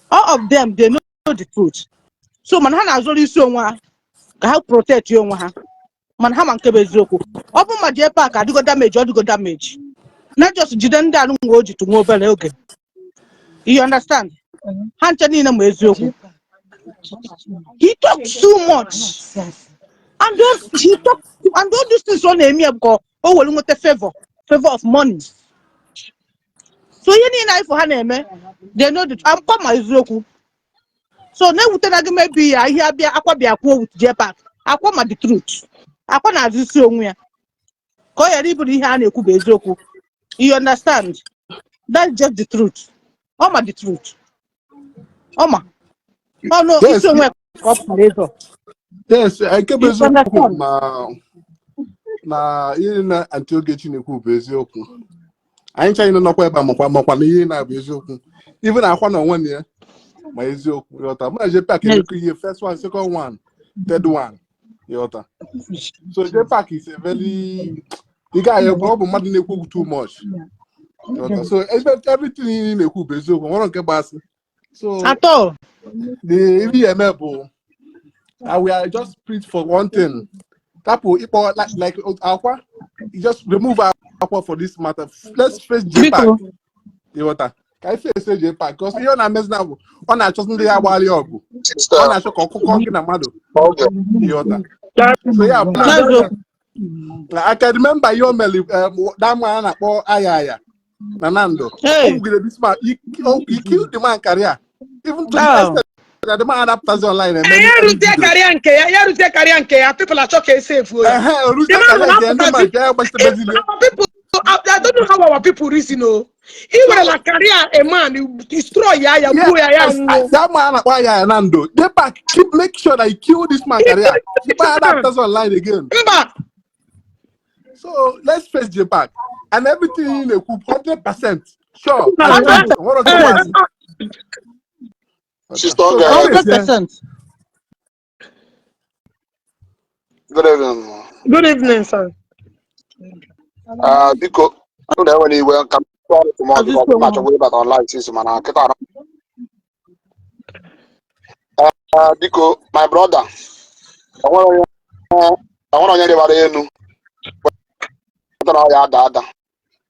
All of them, they know the truth. So man Hannah is only so one can help protect you. Man Haman Kebezoku. Open my Jpac, I do go damage, or do go damage. Not just didn't down to mobile okay. You understand? Hantanina Mezoku. He talks too much. And don't he talk and don't do this one name go oh well with a favor of money. So you need knife for her they know that I'm come my Zoku. So now we maybe I hear be aqua be a quote with Jpac. Akwa ma the truth. Akwa na-azụ isi onwe ya. Ka ọ ghara ịbụrụ ihe a na-ekwu bụ eziokwu. You understand? That's just the truth. Ọ ma the truth. Ọ ma. Ọ no Yes, isi onwe ya ka ọ pụtara ịzọ. yes, I keep You eziokwu understand? na ihe na Aunty Ogechi na-ekwu bụ eziokwu. Anyị ncha anyị nọkwa ebe a makwa na ihe na-abụ eziokwu. Even Akwa na onwe ya ma eziokwu. Yọta. Mụ na Jpac emekọ ihe first one, second one, third one. Yọta. So Jpac is a very the guy ọ bụ mmadụ na-ekwu too much. Yọta. So everything he na-ekwu bụ eziokwu. Nwere nke gbasị. So Atọ. the EVM I will just preach for one thing. That will like Aqua, you just remove Aqua for this matter. Let's face Jpac. You want that? Can I face Jpac? Because you're not messing up. On a just the Awali Ogu. On a shock Ọkụkọ na Mado. You want that? So yeah, I can remember your Meli that man at Ayaya. Nanando. Hey. This man, he killed the man career. Even to the extent that the man adapters online and Ya rute karịa nke ya. People are talking safe. people, I don't know how our people reason. He was like career a man who destroy ya that man why Nando. Jpac make sure that he kill this man career. Keep adapters online again. So let's face Jpac and everything in a 100%. Sure. Sister, 100%. good evening. Good evening, sir. Because when you welcome much away about online system and because my brother, I want to hear about you. Dada.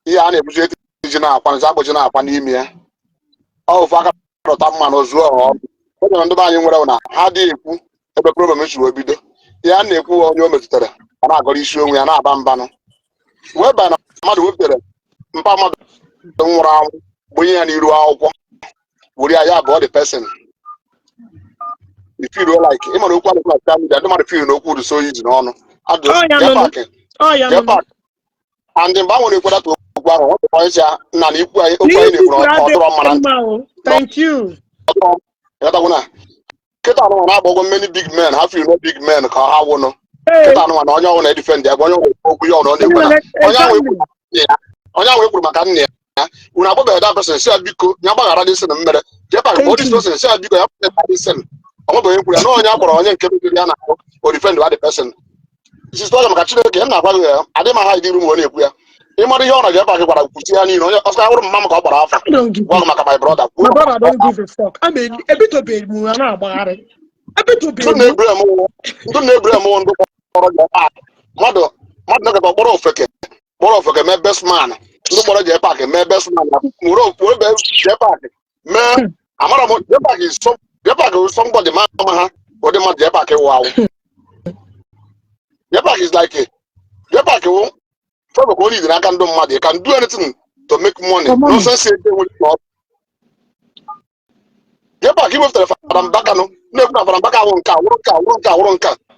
Ihe a na-ebuzi iji na-akwa nza akpọchi na-akwa n'ime ya. Ọ ụfọ aka rọta mmanụ ozuo ọhụrụ. Ndị ndị anyị nwere na ha dị ekwu ebe problem si wee bido. Ihe a na-ekwu onye o metụtara a na-agọrọ isi onwe ya na-aba mbanụ. Wee baa na mmadụ wepụtara mpa mmadụ nwụrụ anwụ gbunye ya n'iru akwụkwọ. Were ya bụ the person. You feel like ịmara okwu alụkwu na social media ndị mmadụ feel na okwu dị so easy n'ọnụ. Jpac and the bank will put that to thank you. Many big men have you know big men how one defend their one that person say biko nyabagara this in the mere Jpac this person say biko ya listen no onye nke ya na o defend the person. This is what I'm catching again. I didn't hide the room when you were. You might know Jpac about Pusiani, Oscar, Mamma Alpha. My brother. My brother don't give a fuck. I mean, a bit of bit more about it. A bit of bit. Don't Mother, my best man. Nobody Jpac, my best man. Jpac. Man, I'm not Jpac is somebody, man, or the man Jpac. Wow. Jpac is like a Jpac probably I can do money. You can do anything to make money. No sense say they will not. Jpac give us the Farambaka no Farambaka won't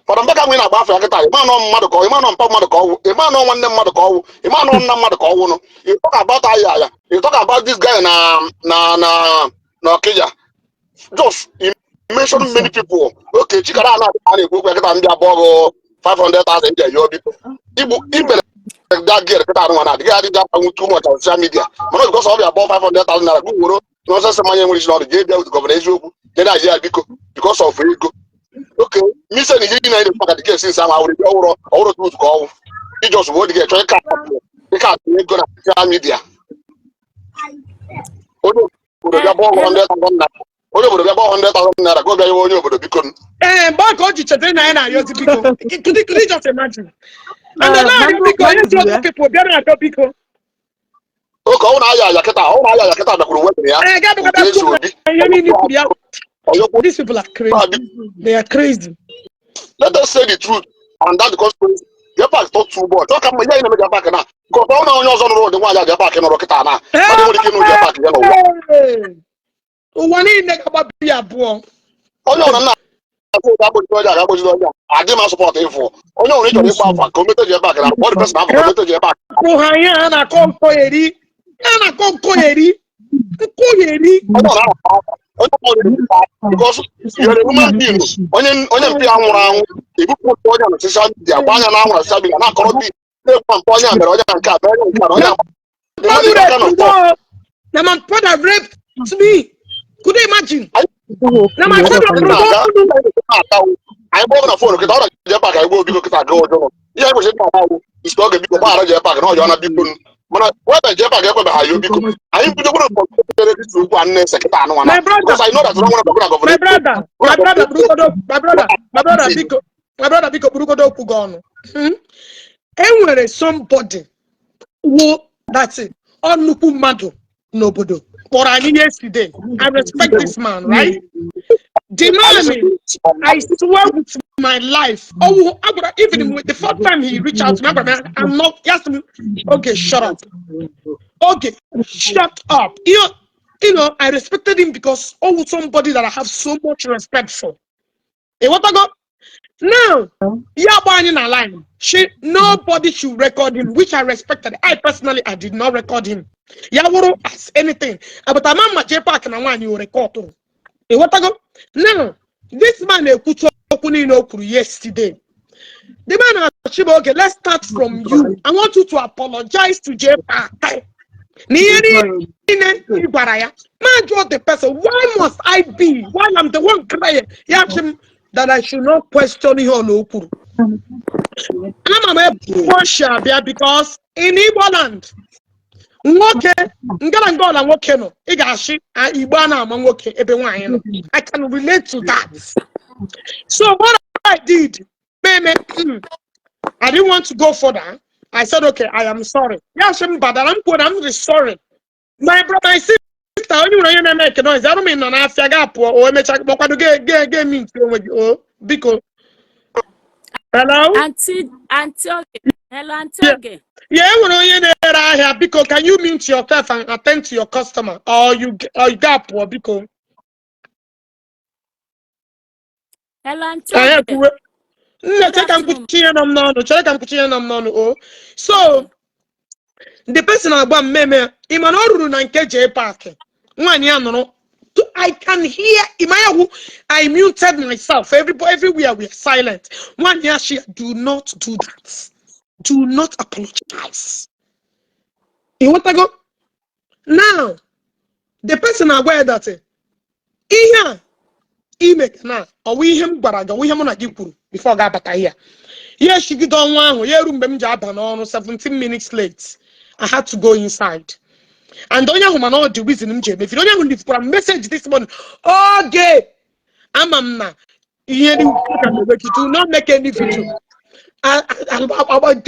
Farambaka win about Africa. Man on Madako, a man on Pamadako, a man on one Madako, a man on Namadako. You talk about Ayaya, you talk about this guy na Kenya. Just you mention many people. Okay, Chikarana and go back and above 500,000 there. You're people. That girl, the guy did that too much on social media. But not because of about 500,000 naira. No sense money which is not the jail with the government. Then I hear because of ego. Okay, me saying he didn't know the case since I'm out to call. He just want to get a car. They can't go to social media. Oh, about 100,000 naira. Over about 100,000 naira. Go there over the beacon. But Ogechi Okeke Njaka, could you just imagine? And then I people get a people. These people are crazy. They are crazy. Let us say the truth, and that's the consequence. Jpac talk too much. Talk about yeah, Jpac now. Because all now you're on the road, the one Jpac in Rokita now. But they only can Jpac. One in about be a boy. Oh no, adị m asọpọtụ ịfụ onye nwere ịchọrọ ịgba afa ka o mete Jpac na bọdụ pesin afọ ka o mete Jpac. Kuhanya na konkoyeri. Na konkoyeri. Nkoyeri. Because you're a human being. Onye mpi anwụrụ anwụ ebupụ onye na social media gba anya na anwụrụ social media na-akọrọ dị na-ekwu mpa onye mere onye nke a mere onye nke onye na my father raped me. Could you imagine? Na my father anyị gbọọ na fon kịta ọ na Jpac anyị gboo biko kịta aga ọjọọ ihe egbochi ndị ahụ isi ọ ga-ebiko gbaghara Jpac na ọjọọ na biko mana webe Jpac ekwebeghị anyị biko anyị bidokwara mkpọtere dị ugbu a nne sekịta anụ nwana because I know that wrong my brother biko burugodo okwu gị ọnụ. Enwere somebody who that's it nnukwu mmadụ n'obodo kpọrọ anyị yesterday. I respect this man, right? The man, I swear with my life. Oh, even with the first time he reached out to me, I'm not. He asked me, okay, shut up. Okay, shut up. You know, I respected him because somebody that I have so much respect for. Hey, what I got? Now, in a line. Nobody should record him, which I respected. I personally, I did not record him. Yawuru as anything. But I'm not Jpac and I want you record. Hey, what I got? Now, this man yesterday. The man asked, okay, let's start from you. I want you to apologize to Jpac. Man, just the person. Why must I be? While I'm the one crying, he asked him that I should not question him on Okuru. I'm a Russia because in Igbo land, I can relate to that. So what I did, I didn't want to go further. I said, okay, I am sorry. Yes, but I'm sorry. My brother, my sister, you know, make a noise. I don't mean I because hello? Auntie, okay. Hello, Auntie, okay. Yeah, because can you mute yourself and attend to your customer, or you got poor because hello, Auntie, okay. So the person about meme, Jpac. I can hear I muted myself. Everywhere we are silent. One year, do not do that. Do not apologize. You want to go? Now, the person aware that we him before got here. Yes, she did on one 17 minutes late. I had to go inside. And don't you know the reason if you don't have a message this morning, okay, I'm you do not make any video. I'll deal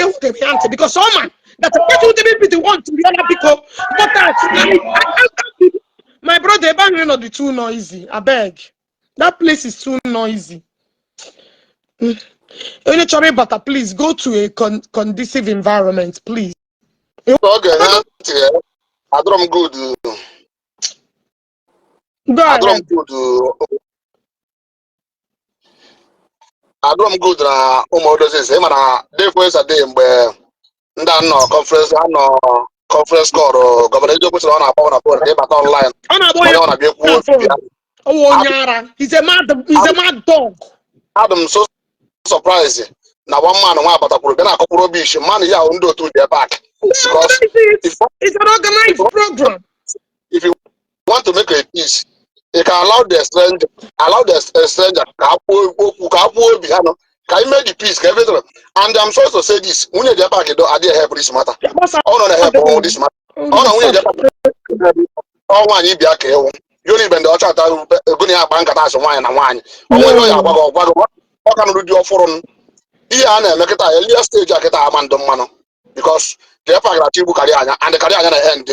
with the answer because someone that's what you want to be other people. But my brother, not the too noisy. I beg. That place is too noisy. But please go to a conducive environment, please. Okay, I don't good. I don't good na ụmụdozi mana dey a day mgbe ndị anọ conference call gọvanọ Ejiokwu ọ na-akpọ na phone ịbata online. Ọ na-abịa ekwu he's a mad dog. I'm so surprised. Now one man nwa abatakwuru bịa na-akọkwuru obi ishi man ya ndị otu Jpac. It's an organized program. If you want to make a peace, you can allow the stranger can you make the peace, everything. And I'm sorry to say this, when Jpac I didn't help this matter. Oh no, help all this matter. Oh no, when Jpac oh one you be a care. You live in the chat going to bank as wine and wine. Oh you what can you do for here and make it a earlier stage I get a man mano because Jpac achieve career and the career end.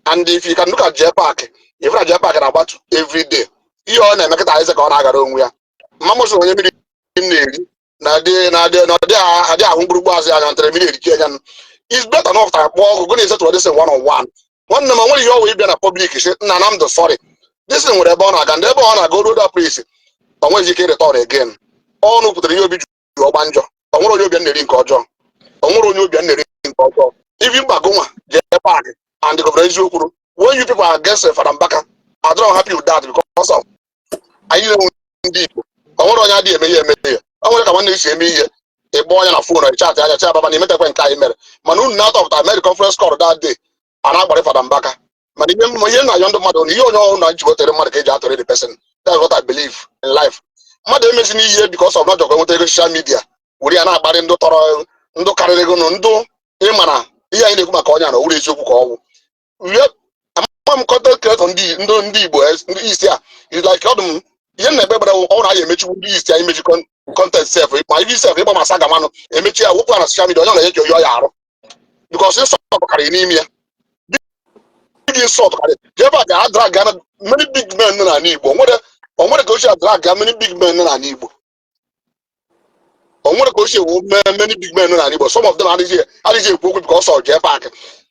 And if you can look at Jpac, if I Jpac about every day, you on make it a second I got on where Mama so when you it's better enough to walk going to this one-on-one. One number one you always be in a public, I'm the sorry. This is what they're born again. They're born go to that place. onwezi ike retọr again ọnụ pụtara ihe obi ji ọgba njọ onwere onye obi na-eri nke ọjọọ onwere onye obi na-eri nke ọjọọ ibi mgbago nwa jee paak and the governor eziokwu when you people are against Fada Mbaka I don't happy with that because of anyị na-enwe ndị Igbo onwere onye adịghị eme ihe o nwere ka nwanne isi eme ihe ịgba onye na fon chat anya cha baba na imetakwa nke anyị mere mana unu na-atọpụta American conference call that day a na-agbara Fada Mbaka mana ihe na-ayọ ndị mmadụ na ihe onye ọhụrụ na njigotere mmadụ ka eji atọrọ the person. That's what I believe in life. Mmadụ emezi n'ihe because of not jọkwa nweta ego social media were ya na-akparị ndụ tọrọ ndụ karịrị ego ndụ ịma na ihe anyị na-ekwu maka onye na owuru eziokwu ka ọgwụ ama m content creator ndị Igbo ndị isi a is like ọdụm ihe na-egbe gbara ọrụ anyị emechiwu ndị isi anyị emechi content sef ma ibe sef ịgba masa ga manụ emechi ya wepụ ya na social media onye na-eche oyi ya arụ because ịsọtụ karịrị n'ime ya big insult karịrị jebe ga drag ga many big men nọ n'ala Igbo onwere ka ochie drag ga many big men nọ n'ala Igbo onwere ka ochie wo many big men nọ n'ala Igbo some of them adịghị ekwu okwu because of Jpac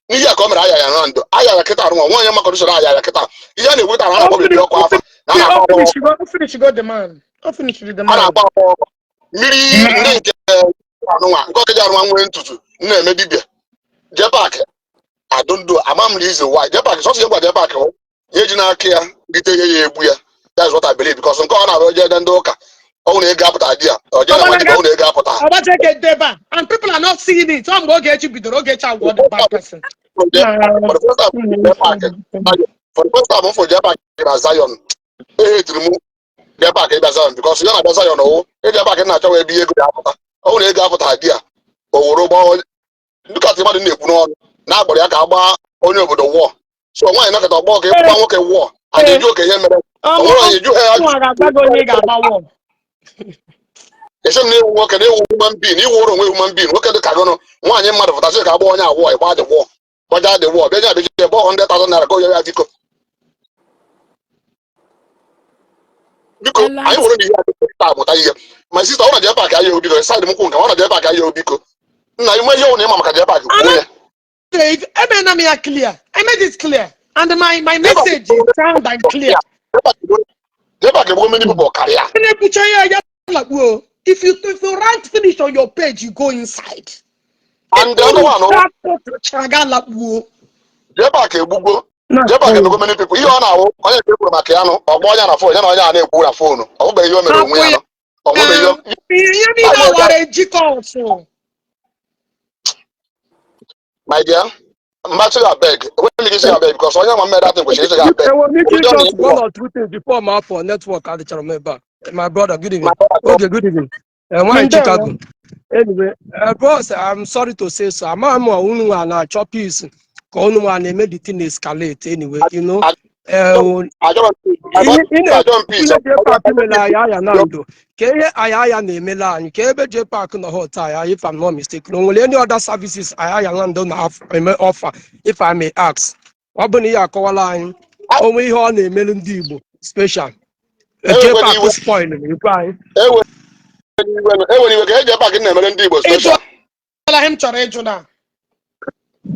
n'ihe a ka o mere aya ya na ndụ aya ya kịta arụnwa nwaanyị maka usoro aya ya kịta ihe a na-eweta na na-agba bebi ọkụ afa na na-agba mmiri ndị nke anụnwa nke ọkeji arụnwa nwere ntutu na-eme dibịa Jpac adụndụ ama m izi why Jpac sọsọ gwa Jpac ihe ji n'aka ya rite ihe ya egbu ya. That's what I believe because nke ọ na-abụ oje ndị ụka ọ na-ego apụta di ya oje na nwaanyị ọ na-ego apụta and people are not seeing it. Some Ogechi bidoro Ogechi agwọ the bad person. For the first time for Jpac na Zion ehetiri m Jpac ịbịa Zion because ya na-abịa Zion ọwụ Jpac na-achọ ebe ihe ego ya apụta ọ na-ego apụta di ya o were ụgbọ dịkatị mmadụ na-ekwu n'ọnụ na-agbara ya ka agba onye obodo wụọ so nwaanyị nakọta ọgbọ ka ịgba nwoke wụọ a ga-eju oke ihe mere esi m na-ewu nwoke na-ewu human being iwu ụrụ onwe human being nwoke dị ka gụnụ nwaanyị mmadụ pụtasị ka agba onye awụọ ịgba dị wụọ gbaja dị wụọ bịa nye abịa ebe 100,000 naira ka onye ya biko anyị nwere na ihe a amụta ihe my sister ọ na Jpac ahịa obiko saịdị m kwụ nke ọ na Jpac ahịa obiko nna ime ihe ọ na ịma maka Jpac kwuo ya clear. I made it clear. And my message is sound and clear. If you write finish on your page, you go inside. And the other one, Jpac many people. You know, I people Makiano, or boy on a phone, I know a phone. Obey your my dear. Match I beg. Because I am mad at him. I will make you just one or two things before my for network at the channel. My brother, good evening. Okay, good evening. Why in Chicago? Anyway, boss, I'm sorry to say so. I'm na chop piece. One made the thing escalate anyway, you know. I don't Jpac no hot if I'm not mistaken. Only any other services I don't offer, if I may ask. Obani ya call line only on a million Igbo special. Jpac was spoiling you cry. Jpac in a million Igbo special. Him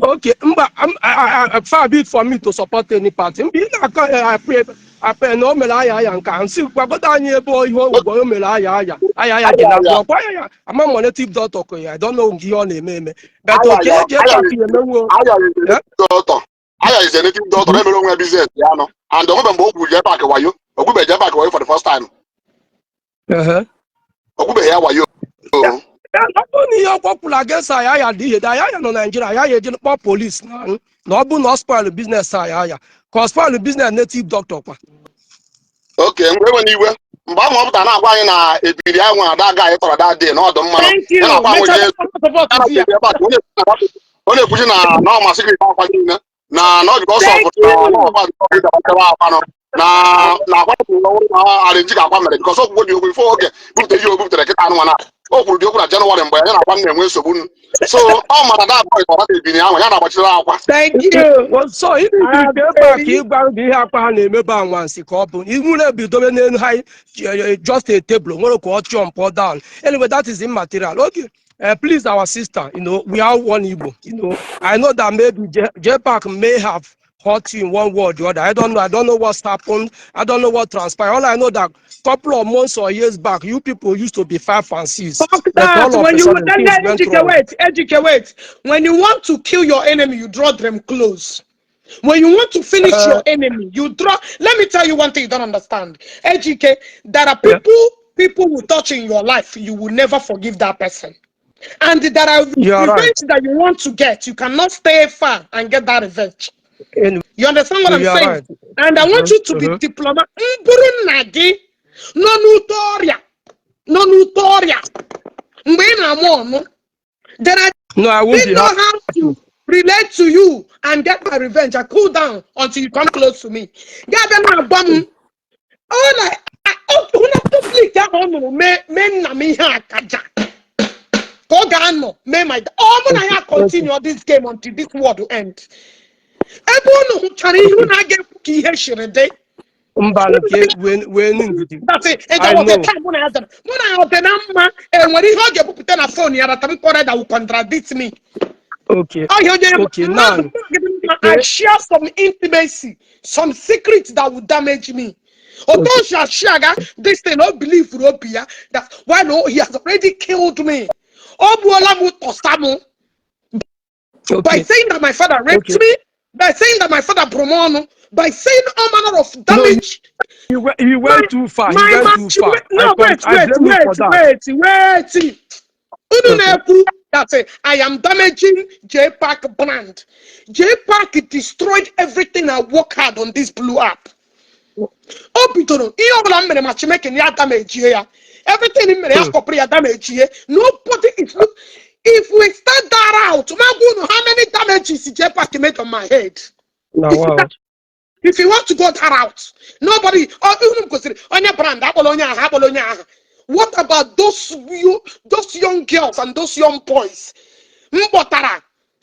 okay, I'm far be it for me to support any party. I pray no melaya and can see what I boy who go melaya. I'm a monative daughter. I don't know your name, but okay, I is a native daughter, everyone business, and the woman both with Jpac away you, or good Jpac away for the first time. Here were you. Not only your popular against I did no Nigeria, I didn't police no no spoil the business cause spoil the business native doctor. Okay, when you were Mbama na agwa anyị na ebiri anwa that guy tọrọ that day na ọdụ mmanụ onye ekwuchi na ọ masị gị akwa niile na ọ dị ọsọ na akwa arịnji ga-akwa mere because okwu dị okwu ifo oge bupụta ihe obuputere kịta anụ mana o kwuru dị okwu na Jenụwarị mgbe ya na-akwa na-enwe nsogbu so ọ mara da boy tọrọ ebiri ahụ ya na-agbachiri akwa. Thank you. So if you get back ịgba ihe akwa ha na-emebe anwansi ka ọ bụ iwu na-ebidobe n'elu ha just a table nwere ka ọ chọọ down. Anyway, that is immaterial. Okay. Please, our sister, we are one Igbo. I know that maybe Jpac may have hurt you in one way or the other. I don't know. I don't know what's happened. I don't know what transpired. All I know that couple of months or years back, you people used to be 5 and 6. Fuck But that. all of When a you sudden, then things went wrong. educate. When you want to kill your enemy, you draw them close. When you want to finish your enemy, you draw. Let me tell you one thing you don't understand. Educate. There are people will touch in your life. You will never forgive that person. And there are revenge that you want to get. You cannot stay far and get that revenge. You understand what I'm saying? Right. And I want you to be diplomat. Then I didn't know how to relate to you and get my revenge. I cool down until you come close to me. Continue this game until this world will end. That's it. And there was a time when I had a phone that will contradict me. Okay. Okay. Now, I share some intimacy, some secrets that will damage me. Although this thing, don't believe Robia, that why no, he has already killed me. By saying that my father raped me, by saying that my father promono, by saying all manner of damage. No, you went too far. He went too far. No, wait. That's it. I am damaging Jpac brand. Jpac destroyed everything I work hard on this blue app. Everything in damage here. Nobody is. If we start that out, how many damages Jpac made on my head? No, wow. If you want to go that route, nobody, on your brand, what about those young girls and those young boys? To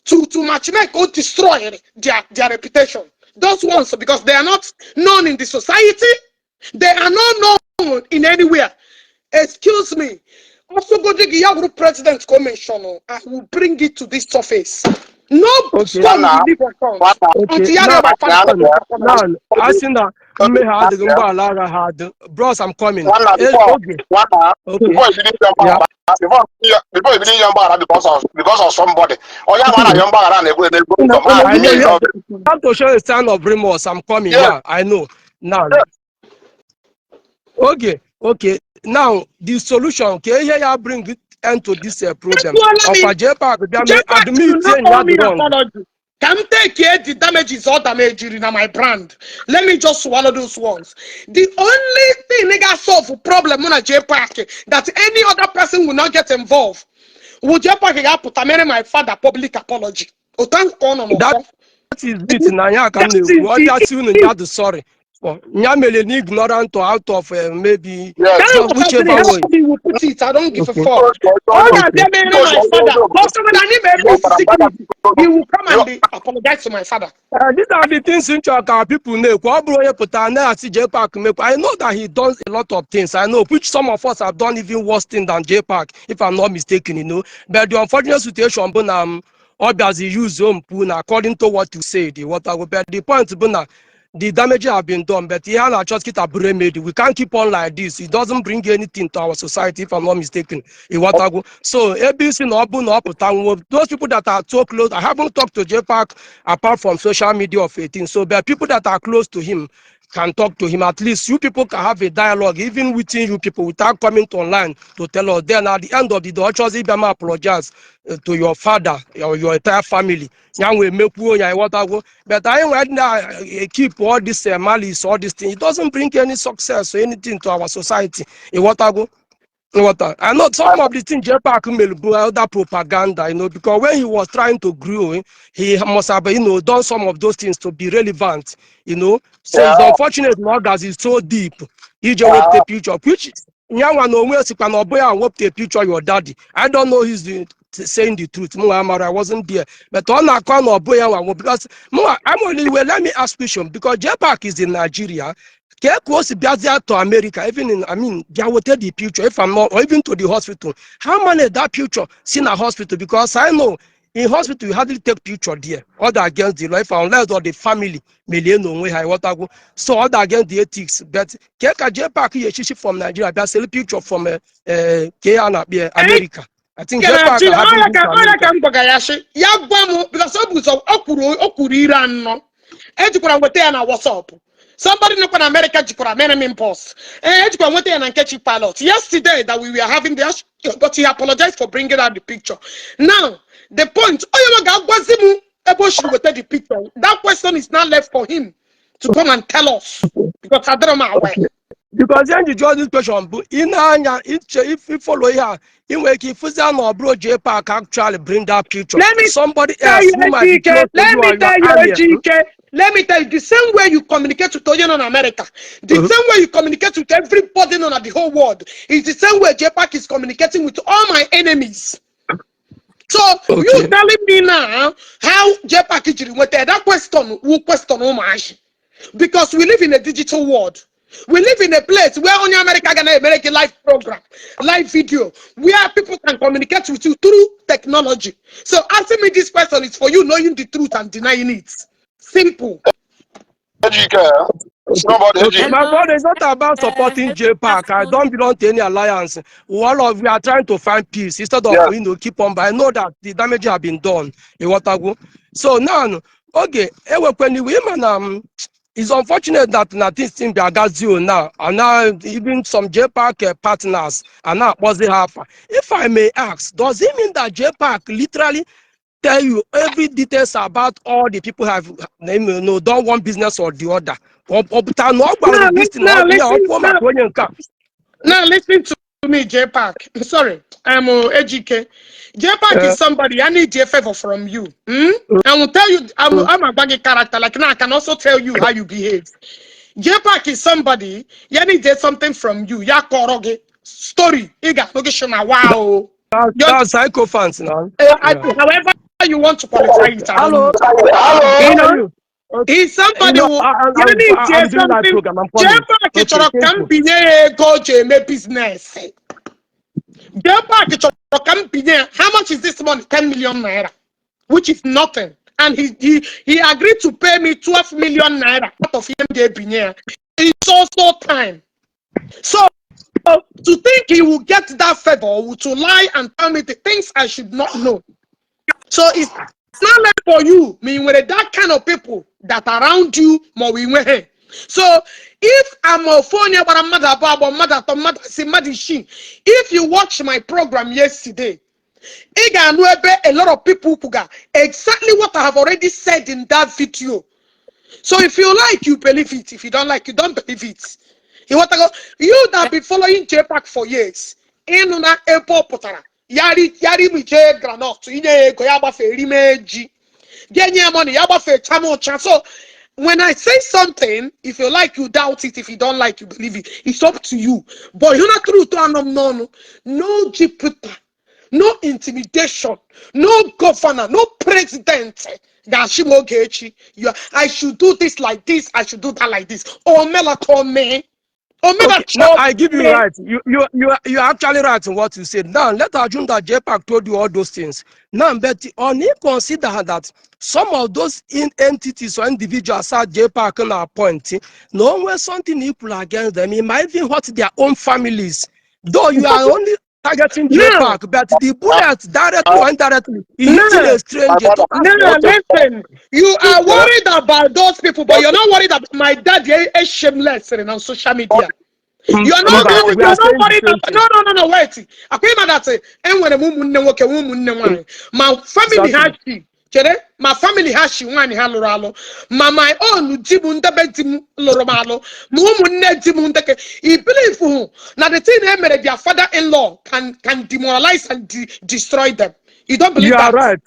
matchmake or destroy their reputation. Those ones, because they are not known in the society, they are not known in anywhere. Excuse me. Also, go to the President Commission. I will bring it to this surface. No stone will leave a front. Okay. Now, I see that bros, I'm coming. Before you begin young bar because of somebody. Or you have a young bar and I have to show a sign of remorse. I'm coming. Yeah, I know. Now. Okay. Now the solution. Okay, here I bring it end to this problem. Can take care the damages or damage in my brand. Let me just swallow those ones. The only thing nigga solve a problem on a Jpac that any other person will not get involved. Would Jpac put my father public apology? That is it. Now can sorry. Nyamele ignorant or out of maybe whichever way you will put it. I don't give a fuck. All that my father. He will come and apologize to my father. These are the things in our people know. I know that he does a lot of things. I know which some of us have done even worse things than Jpac, if I'm not mistaken, you know. But the unfortunate situation, obviously use according to what you said. But the point, the damage have been done, but he has just get a remedy. We can't keep on like this. It doesn't bring anything to our society, if I'm not mistaken. So ABC those people that are so close, I haven't talked to Jpac apart from social media of 18. So but people that are close to him can talk to him. At least you people can have a dialogue, even within you people, without coming to online to tell us. Then at the end of the day, actually apologize to your father or your entire family. But I want keep all this malice, all this thing. It doesn't bring any success or anything to our society. I know some of the things Jpac made that propaganda, you know, because when he was trying to grow, he must have, you know, done some of those things to be relevant, you know. So it's unfortunate not that it's so deep. He just wrote the picture, which a picture your daddy. I don't know he's saying the truth. I wasn't there. But on account because I'm only let me ask question, because Jpac is in Nigeria. To America, even in they will take the picture if I'm not, or even to the hospital. How many that picture seen a hospital? Because I know in hospital you hardly take picture there other against the law if unless or the family may no way high water go so other against the ethics but Keka Jpac ye from Nigeria that's a picture from America. I think Jpac having this America. Because WhatsApp. Somebody look on America Jikura men post. Pilot. Yesterday that we were having the but he apologized for bringing out the picture. Now the point the picture. That question is not left for him to come and tell us because I don't know why. Because then you draw this question, but if you follow here, in wake if no bro Jpac actually bring that picture. Let me somebody tell else you, who might be close to you or your ally. Let me tell you, the same way you communicate with Oyen on America, the same way you communicate with everybody on the whole world, is the same way Jpac is communicating with all my enemies. So you telling me now how Jpac is doing that question? Who question Omash? Because we live in a digital world. We live in a place where only America can make a live program, live video, where people can communicate with you through technology. So asking me this question is for you knowing the truth and denying it. Simple. My brother, it's not about supporting Jpac. I don't belong to any alliance. We are trying to find peace instead of keep on. But I know that the damage has been done. So now, okay, it's unfortunate that this thing be against you now, and now even some Jpac partners are now opposing half. If I may ask, does it mean that Jpac literally tell you every details about all the people have done one business or the other? Now listen to me, Jpac. Sorry, I'm Ejike. Jpac is somebody I need a favor from you. I will tell you, I'm a baggy character. Like now, I can also tell you how you behave. Jpac is somebody I need something from you. Ya koroge story. Wow. That's psychophants now. However you want to qualify it. Hello. He's somebody who I'm doing that program. I'm coming. Business. How much is this money? 10 million naira, which is nothing. And he agreed to pay me 12 million naira out of him. It's also time. So to think he will get that favor to lie and tell me the things I should not know. So it's not left for you. With that kind of people that around you, so if I'm a phone, if you watch my program yesterday, a lot of people who got exactly what I have already said in that video. So if you like, you believe it. If you don't like, you don't believe it. You that be following Jpac for years. Yari mi je granot ine go yaba fe rimeji genye money yaba fe chamo chan. So when I say something, if you like, you doubt it. If you don't like, you believe it. It's up to you. But you not true to no Jupiter, no intimidation, no governor, no president. Ogechi, I should do this like this, I should do that like this. Oh Melatome. Okay, now I give you right. You're actually right in what you said. Now let's assume that Jpac told you all those things. Now, but only consider that some of those entities or individuals at Jpac can appoint. No way something equal against them. It might even hurt their own families. Though you are only targeting Jpac, but the bullets directly or indirectly hitting a stranger. Listen, you are worried about those people, but you're not worried about my dad is shameless on social media. You're not worried about no, wait. I came that say, and when a woman my family has she. My family has she one haloralo. My own Jibunda Betim Loromalo, Mumunne Jimundeke. He believe who now the thing made their father-in-law can demoralize and destroy them. You don't believe that? Right.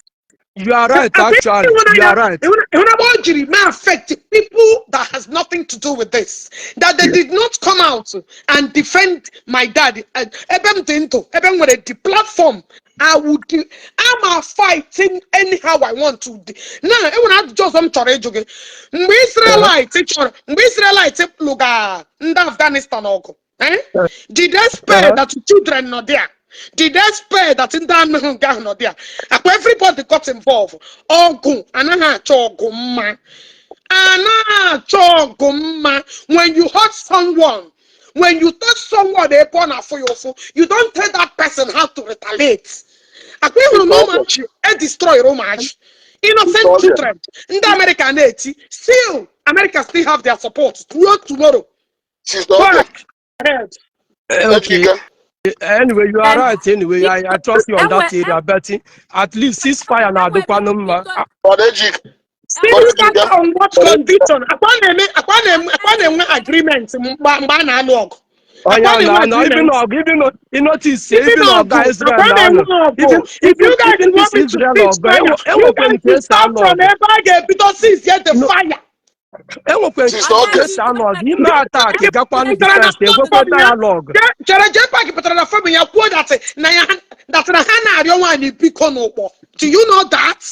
You are right, actually. You are right. It may affect people that has nothing to do with this. That they did not come out and defend my dad. Even with the platform, I'm fighting anyhow I want to. Now, when I just Israelites, look at Afghanistan. Did they spare that children not there? Did they spare that in that there? Everybody got involved. Ogu, anaha chogumma. When you hurt someone, when you touch someone, they born for you. You don't tell that person how to retaliate. Destroy Romage. Innocent children. In the American 80, still, America still have their support. Tomorrow. Okay. Anyway, you are right. Anyway, I trust you on that area, Betty. At least ceasefire now. Still back on what condition? Upon agreement, oh yeah, no, even you notice, even guys, if you guys want me to ceasefire, you guys will start from ever because it's yet the fire. Dialogue. Do you know that?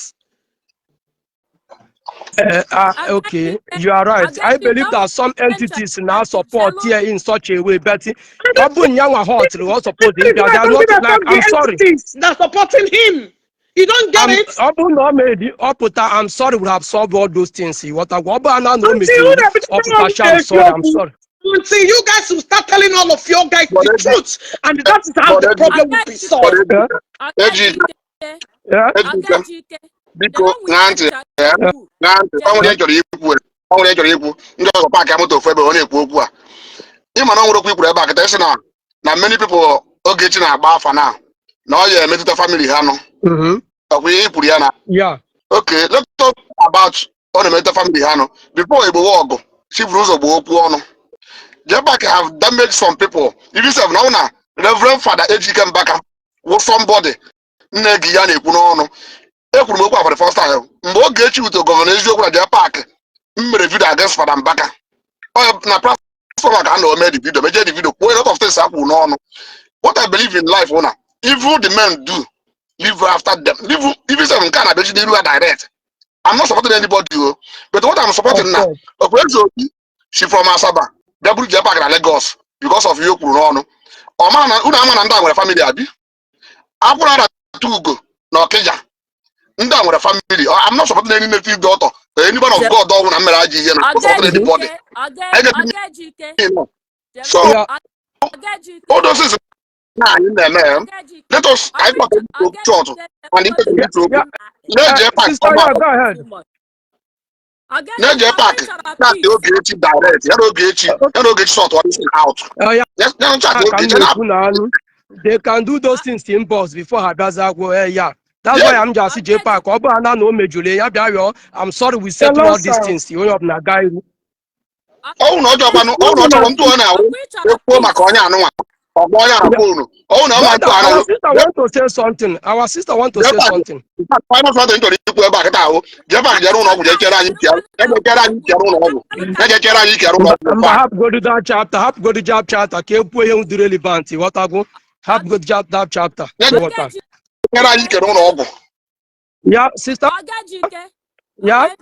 Okay, you are right. I believe that some entities now support here in such a way, Betty. They are not like, I'm sorry. They're supporting him. You don't get it? I'm sorry, we have solved all those things. I'm sorry. Until you guys will start telling all of your guys the truth, and that is how the problem will be solved. Biko na ntị ọnwere chọrọ ikwu ndị ọzọ paakị moto ofu ebe ọ na-ekwu okwu a ịma na ọ nwere okwu ikwuru ebe a kịta isi na many people Ogechi na-agba afa na ọ ya emetụta family ha nọ ọkwa ihe ikwuru ya na okay let's talk about ọ na-emetụta family ha nọ before Igbo ọgụ chiburu ụzọ gbuo okwu ọnụ Jpac have damaged some people if you say na Reverend Father Ejike Mbaka with somebody nne gị ya na-ekwu n'ọnụ ekwuru m okwu for the first time mgbe Ogechi wute gọvanọ eziokwu na Jpac mere video against Father Mbaka na platform ka na ome the video meje the video kwuo a lot of things akwụ n'ọnụ. What I believe in life na evil the men do live after them even say nke na beji n'iru direct. I'm not supporting anybody but what I'm supporting now she from Asaba double Jpac na Lagos because of you kwuru n'ọnụ ọ ma na unu ama na ndị nwere family abi akwụrụ na Tugo na Okija ndị nwere family. I'm not supporting any native daughter anybody of God ọwụ na mere aji ihe na supporting anybody. So all those things anyị na-eme let us I got to church and let Jpac come out. Let Jpac start the Ogechi direct. Ogechi sort all this out. They can do those things in boss before Hadazago. Yeah. That's why I'm just Jpac. I'm sorry we settle all these things. You have na guy. Oh no, to say something. Our sister want to say something. I'm go to that chapter. Have go to job chapter. Can't put him to relevant. What I go? Have good job that chapter. Yeah, sister. Yeah.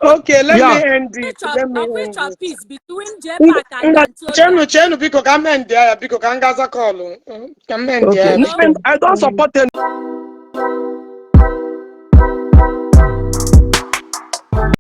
Okay, let me end it. Peace between Jpac and Chenu because I'm there because I'm Gaza call. I don't support them.